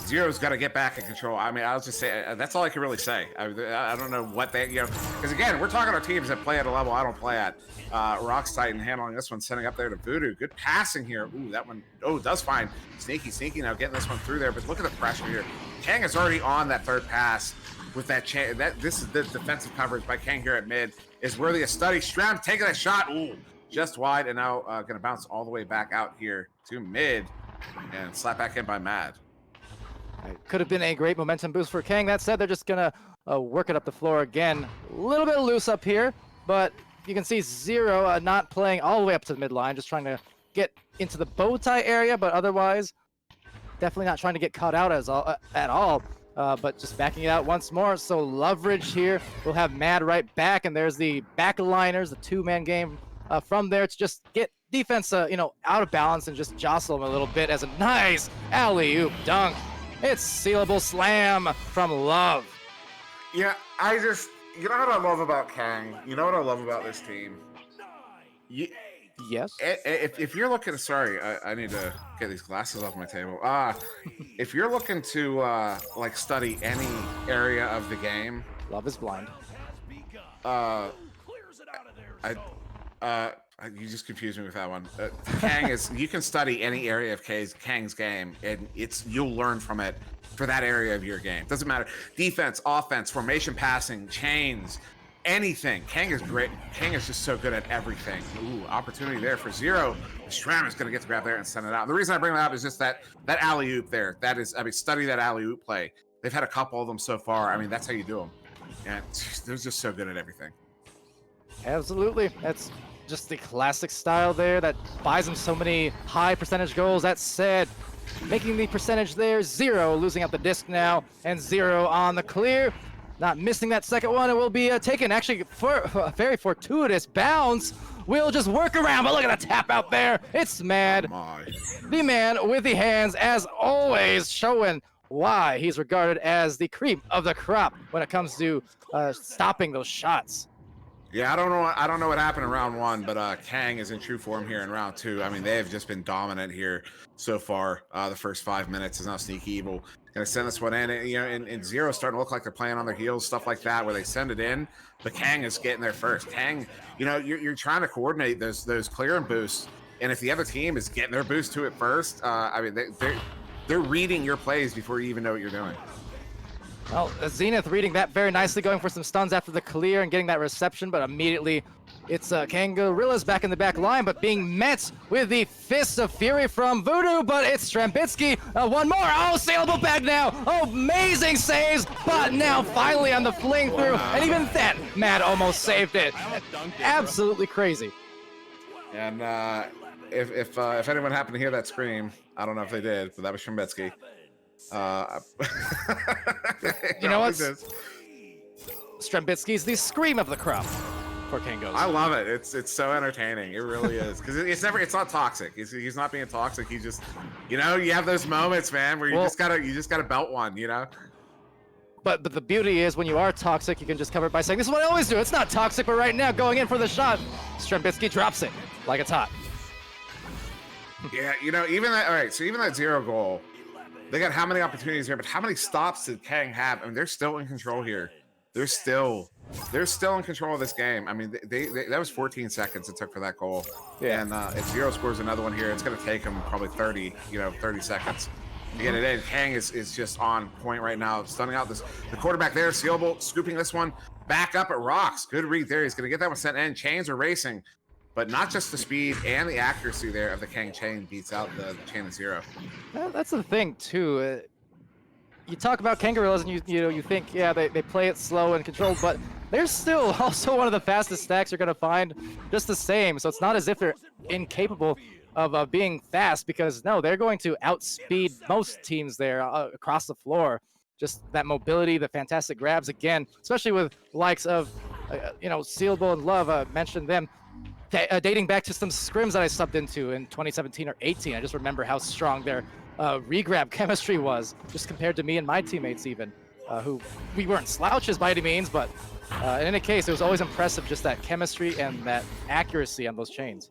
Zero's got to get back in control. I mean, I'll just say that's all I can really say. I don't know what they, you know, because again, we're talking about teams that play at a level I don't play at. Rocks Titan handling this one, sending up there to Voodoo. Good passing here. Ooh, that one, oh, does fine. Sneaky now getting this one through there. But look at the pressure here. Kang is already on that third pass with that chance. This is the defensive coverage by Kang here at mid is worthy of study. Stram taking that shot. Ooh, just wide, and now going to bounce all the way back out here to mid and slap back in by Mad. Could have been a great momentum boost for Kang. That said, they're just gonna work it up the floor again. A little bit loose up here, but you can see Zero not playing all the way up to the midline, just trying to get into the bow tie area, but otherwise, definitely not trying to get caught out at all. But just backing it out once more. So Loveridge here will have Mad right back, and there's the backliners, the 2-man game from there to just get defense, you know, out of balance and just jostle them a little bit as a nice alley-oop dunk. It's sealable slam from Love. Yeah, I just, you know what I love about Kang? You know what I love about this team? Yes. If you're looking, sorry, I need to get these glasses off my table. If you're looking to like study any area of the game, Love is blind. You just confused me with that one. Kang is, you can study any area of Kang's game, and you'll learn from it for that area of your game. Doesn't matter. Defense, offense, formation, passing, chains, anything. Kang is great. Kang is just so good at everything. Ooh, opportunity there for Zero. Stram is going to get the grab there and send it out. And the reason I bring that up is just that alley-oop there. That is, I mean, study that alley-oop play. They've had a couple of them so far. I mean, that's how you do them. And they're just so good at everything. Absolutely. That's just the classic style there that buys them so many high percentage goals. That said, making the percentage there, Zero losing out the disc now, and Zero on the clear. Not missing that second one. It will be taken actually for a very fortuitous bounce. We'll just work around, but look at the tap out there. It's Mad. The man with the hands, as always, showing why he's regarded as the cream of the crop when it comes to stopping those shots. Yeah, I don't know what happened in round 1, but Kang is in true form here in round 2. I mean, they have just been dominant here so far. The first 5 minutes is now Sneaky Evil gonna send this one in, and, you know, and Zero's starting to look like they're playing on their heels, stuff like that, where they send it in, but Kang is getting there first. Kang, you know, you're trying to coordinate those clear and boosts, and if the other team is getting their boost to it first, I mean, they're reading your plays before you even know what you're doing. Well, Zenith reading that very nicely, going for some stuns after the clear and getting that reception, but immediately it's Kangorillaz back in the back line, but being met with the Fist of Fury from Voodoo, but it's Strembitsky. One more. Oh, saleable back now. Oh, amazing saves, but now finally on the fling through, and even then, Mad almost saved it. Absolutely crazy. And if anyone happened to hear that scream, I don't know if they did, but that was Strembitsky. You know what? Strembitsky's the scream of the crop for Kangos. I love it. It's so entertaining. It really is, because it's not toxic. He's not being toxic. He just, you know, you have those moments, man, where you just gotta belt one, you know. But the beauty is when you are toxic, you can just cover it by saying, "This is what I always do. It's not toxic, but right now, going in for the shot, Strembitsky drops it like it's hot." Yeah, you know, even that. All right, so even that Zero goal. They got how many opportunities here, but how many stops did Kang have? I mean, they're still in control here. They're still they're still in control of this game. I mean, they that was 14 seconds it took for that goal. Yeah. And if Zero scores another one here, it's going to take them probably 30 seconds to get it in. Kang is just on point right now, stunning out the quarterback there. Sealable scooping this one back up at Rocks. Good read there. He's going to get that one sent in. Chains are racing, but not just the speed and the accuracy there of the Kang chain beats out the chain of Zero. Well, that's the thing too. You talk about Kangorillaz and you think, yeah, they play it slow and controlled, but they're still also one of the fastest stacks you're going to find just the same. So it's not as if they're incapable of being fast, because no, they're going to outspeed most teams there across the floor. Just that mobility, the fantastic grabs again, especially with likes of, Sealable and Love, mentioned them. Dating back to some scrims that I subbed into in 2017 or 18. I just remember how strong their regrab chemistry was, just compared to me and my teammates even, who we weren't slouches by any means, but in any case, it was always impressive, just that chemistry and that accuracy on those chains.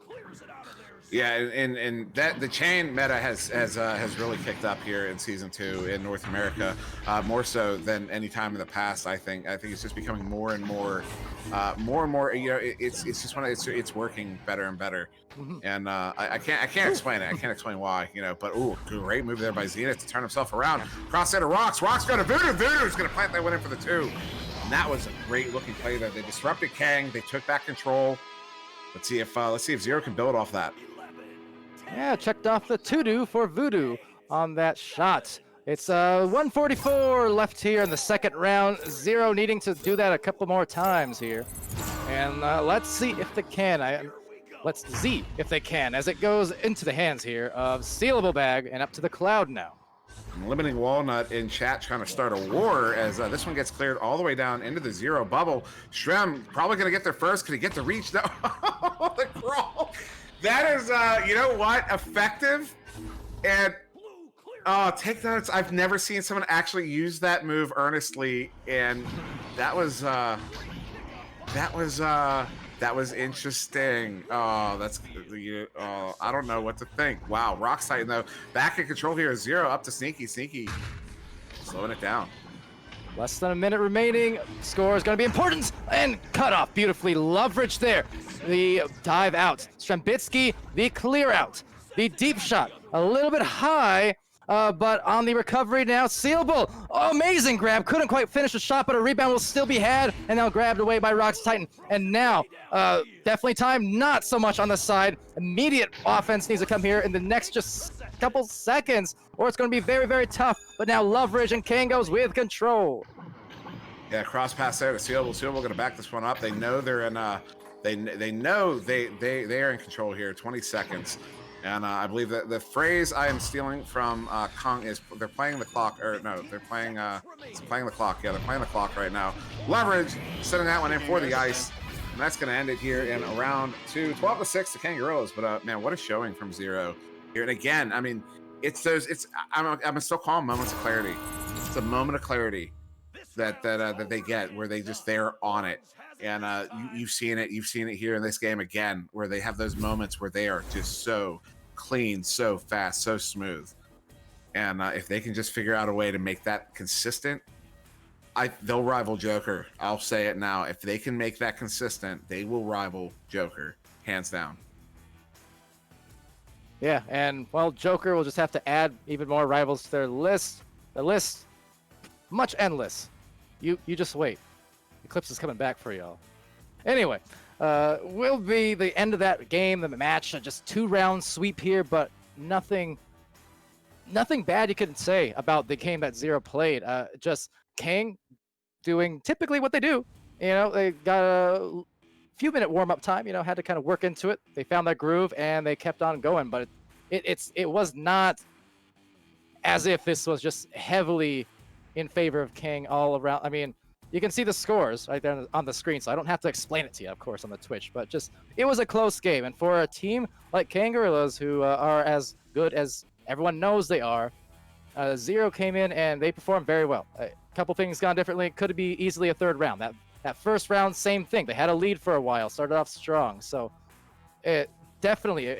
Yeah, and that the chain meta has really kicked up here in season 2 in North America, more so than any time in the past. I think it's just becoming more and more. It's just it's working better and better, and I can't explain it. I can't explain why, But great move there by Zenith to turn himself around. Cross center Rocks. Rocks got a Voodoo. Voodoo's gonna plant that one in for the 2. And that was a great looking play there. They disrupted Kang. They took back control. Let's see if Zero can build off that. Yeah, checked off the to-do for Voodoo on that shot. It's 144 left here in the second round. Zero needing to do that a couple more times here. And let's see if they can. Let's see if they can, as it goes into the hands here of Sealable Bag and up to the Cloud now. Limiting Walnut in chat trying to start a war as this one gets cleared all the way down into the Zero bubble. Shrem probably going to get there first. Can he get the reach? No. The crawl. That is, effective. And take notes. I've never seen someone actually use that move earnestly, and that was interesting. I don't know what to think. Wow, Rock's Titan though, back in control here. Zero up to Sneaky, slowing it down. Less than a minute remaining. Score is going to be important, and cut off beautifully. Loveridge there. The dive out. Strembitsky, the clear out. The deep shot, a little bit high, but on the recovery now, Sealable. Oh, amazing grab. Couldn't quite finish the shot, but a rebound will still be had, and now grabbed away by Rock's Titan. And now, definitely time, not so much on the side. Immediate offense needs to come here in the next just couple seconds, or it's going to be very, very tough. But now Loveridge and Kangos with control. Yeah, cross pass there to Sealable. Sealable going to back this one up. They know they're in. They know they are in control here. 20 seconds. And I believe that the phrase I am stealing from Kong is they're playing the clock, or no, they're playing playing the clock. Yeah, they're playing the clock right now. Leverage setting that one in for the ice, and that's going to end it here in round 2, 12-6 to Kangorillaz. But man, what a showing from Zero here. And again, I mean, I'm still calling moments of clarity. It's a moment of clarity that they get where they're on it. And you've seen it here in this game again, where they have those moments where they are just so clean, so fast, so smooth. And if they can just figure out a way to make that consistent, they'll rival Joker. I'll say it now. If they can make that consistent, they will rival Joker, hands down. Yeah, and well, Joker will just have to add even more rivals to their list. The list, much endless. You just wait. Eclipse is coming back for y'all. Anyway, will be the end of that game, the match. Just 2-round sweep here, but nothing bad you couldn't say about the game that Zero played. Just Kang doing typically what they do. They got a few minute warm-up time. Had to kind of work into it. They found that groove and they kept on going. But it was not as if this was just heavily in favor of Kang all around. I mean, you can see the scores right there on the screen, so I don't have to explain it to you, of course, on the Twitch. But just it was a close game, and for a team like Kangorillaz, who are as good as everyone knows they are, Zero came in and they performed very well. A couple things gone differently. Could be easily a third round. That first round, same thing. They had a lead for a while, started off strong. So it's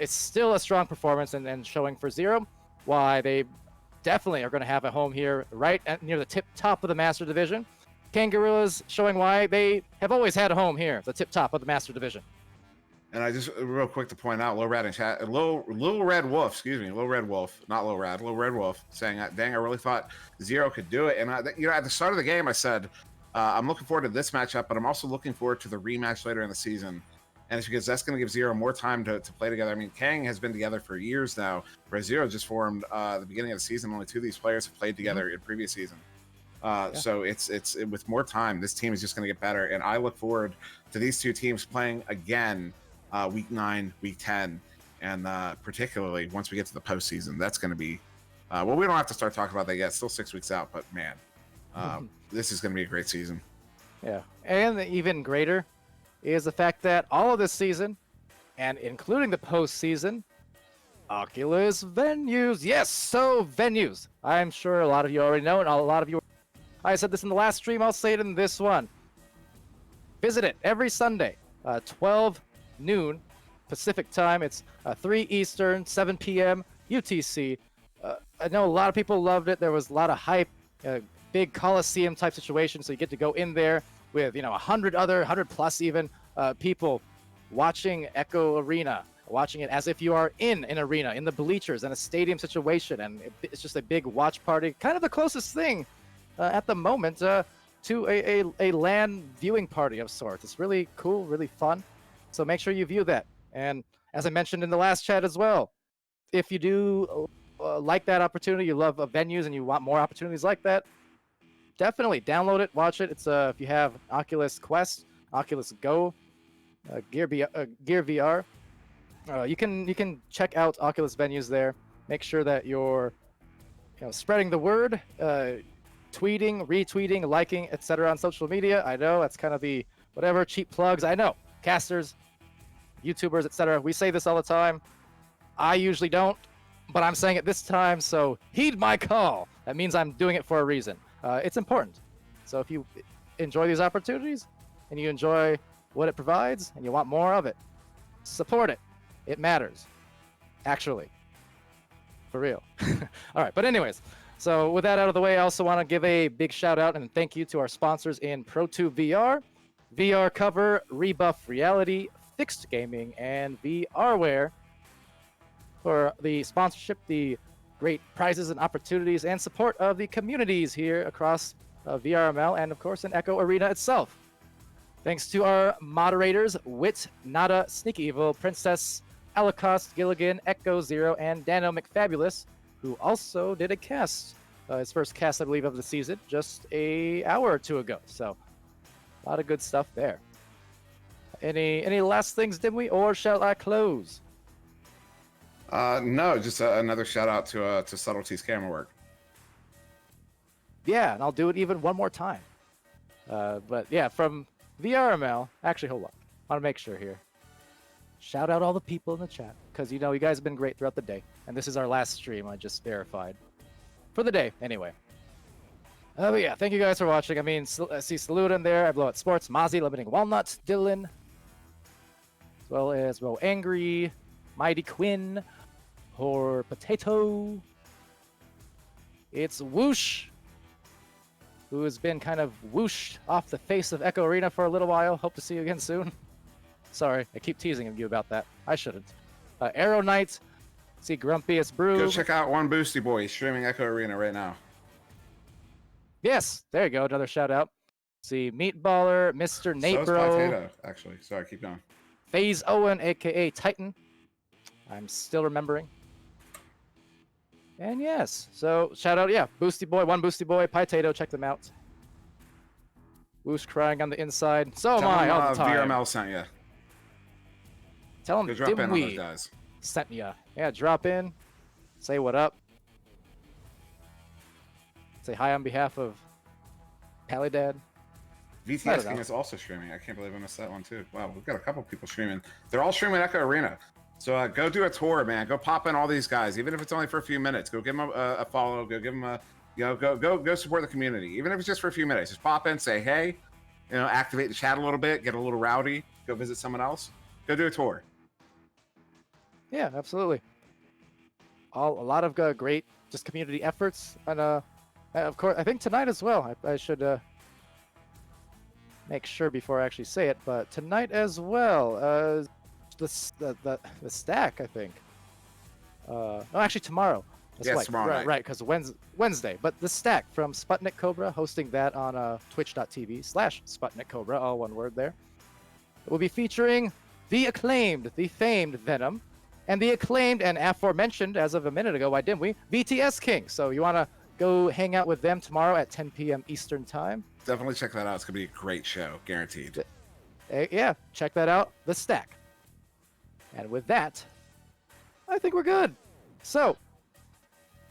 still a strong performance and showing for Zero. Why they definitely are going to have a home here right near the top of the Master Division. Kangorillaz showing why they have always had a home here, the tip top of the Master Division. And I just real quick to point out, Low Red in chat, Little Red Wolf, excuse me, Low Red Wolf, not Low Red, Low Red Wolf, saying, "Dang, I really thought Zero could do it." And at the start of the game, I said, "I'm looking forward to this matchup, but I'm also looking forward to the rematch later in the season." And it's because that's going to give Zero more time to play together. I mean, Kang has been together for years now, whereas Zero just formed at the beginning of the season. Only two of these players have played together in previous season. So it's with more time, this team is just going to get better, and I look forward to these two teams playing again. Week 9, week 10, and particularly once we get to the postseason, that's going to be well, we don't have to start talking about that yet. It's still 6 weeks out, but man, this is going to be a great season. Yeah, and even greater is the fact that all of this season, and including the postseason, Oculus venues. Yes, so venues. I'm sure a lot of you already know, and a lot of you. I said this in the last stream. I'll say it in this one. Visit it every Sunday, 12 noon Pacific time. It's 3 Eastern, 7 p.m. UTC. I know a lot of people loved it. There was a lot of hype, big Coliseum type situation. So you get to go in there with 100 plus even people watching Echo Arena, watching it as if you are in an arena, in the bleachers, in a stadium situation, and it's just a big watch party. Kind of the closest thing at the moment to a LAN viewing party of sorts. It's really cool, really fun. So make sure you view that. And as I mentioned in the last chat as well, if you do like that opportunity, you love venues and you want more opportunities like that, definitely download it, watch it. It's if you have Oculus Quest, Oculus Go, Gear VR, you can check out Oculus venues there. Make sure that you're spreading the word, tweeting, retweeting, liking, etc. on social media. I know that's kind of the whatever cheap plugs. I know casters, YouTubers, etc. We say this all the time. I usually don't, but I'm saying it this time, so heed my call. That means I'm doing it for a reason. It's important. So if you enjoy these opportunities and you enjoy what it provides and you want more of it, support it. It matters. Actually. For real. All right, but anyways, so with that out of the way, I also want to give a big shout out and thank you to our sponsors in Pro2 VR, VR Cover, Rebuff Reality, Fixed Gaming, and VRware for the sponsorship, the great prizes and opportunities, and support of the communities here across VRML and, of course, in Echo Arena itself. Thanks to our moderators, Wit, Nada, Sneak Evil, Princess, Alacost, Gilligan, Echo Zero, and Dano McFabulous, who also did a cast, his first cast, I believe, of the season, just an hour or two ago. So, a lot of good stuff there. Any last things, Dimwi, or shall I close? No, just another shout out to Subtlety's camera work. Yeah, and I'll do it even one more time. But yeah, from VRML, actually, hold on. I want to make sure here. Shout out all the people in the chat, because you guys have been great throughout the day. And this is our last stream, I just verified. For the day, anyway. But yeah, thank you guys for watching. I mean, I see Salute in there, I Blow Out Sports, Mozzie, Limiting Walnuts, Dylan, as well as Ro Angry, Mighty Quinn, or Potato. It's Whoosh, who has been kind of whooshed off the face of Echo Arena for a little while. Hope to see you again soon. Sorry, I keep teasing you about that. I shouldn't. Arrow Knight, see Grumpiest Brew. Go check out One Boosty Boy. He's streaming Echo Arena right now. Yes, there you go. Another shout out. See Meatballer, Mr. Nate Bro. Potato, actually. Sorry, keep going. FaZe Owen, aka Titan. I'm still remembering. And yes, so shout out, yeah, Boosty Boy, One Boosty Boy, Potato, check them out. Whoosh crying on the inside. So am I all the time. VRML sent you. Tell him Go drop in on those Dimwi guys. sent ya. Yeah, drop in, say what up. Say hi on behalf of Palidore. VTS King is also streaming. I can't believe I missed that one too. Wow, we've got a couple people streaming. They're all streaming Echo Arena. So go do a tour, man. Go pop in all these guys, even if it's only for a few minutes. Go give them a follow. Go give them a, go support the community, even if it's just for a few minutes. Just pop in, say hey, activate the chat a little bit, get a little rowdy. Go visit someone else. Go do a tour. Yeah, absolutely. A lot of great just community efforts, and of course, I think tonight as well. I should make sure before I actually say it, but tonight as well, the stack, I think. No, actually tomorrow. That's Yes, right, tomorrow night. right, because Wednesday. But the stack from Sputnik Cobra, hosting that on twitch.tv/Sputnik Cobra, all one word there. We'll be featuring the acclaimed, the famed Venom, and the acclaimed and aforementioned, as of a minute ago, why didn't we? BTS King. So you want to go hang out with them tomorrow at 10 p.m. Eastern Time. Definitely check that out. It's gonna be a great show, guaranteed. Yeah, check that out. The stack. And with that, I think we're good. So,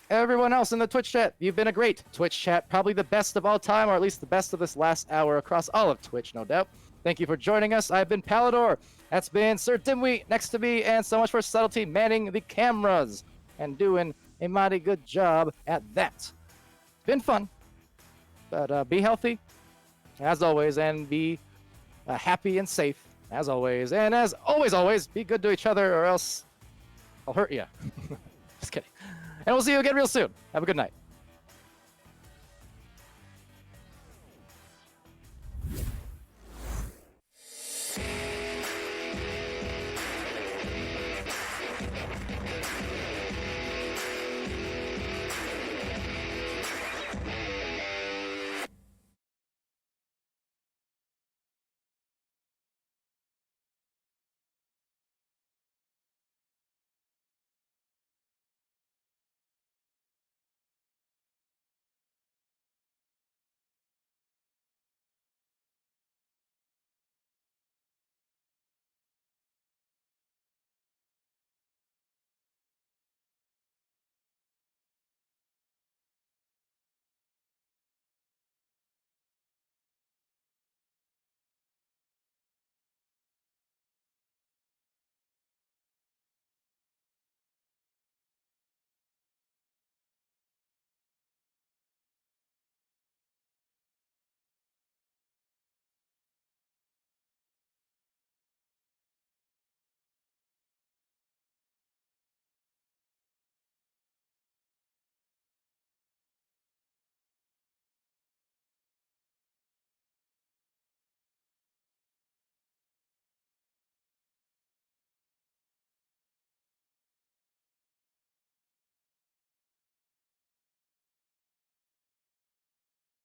everyone else in the Twitch chat, you've been a great Twitch chat, probably the best of all time, or at least the best of this last hour across all of Twitch, no doubt. Thank you for joining us. I've been Palidore. That's been SirDimwi next to me, and so much for subtlety manning the cameras and doing a mighty good job at that. It's been fun, but be healthy, as always, and be happy and safe, as always. And as always, be good to each other, or else I'll hurt you. Just kidding. And we'll see you again real soon. Have a good night.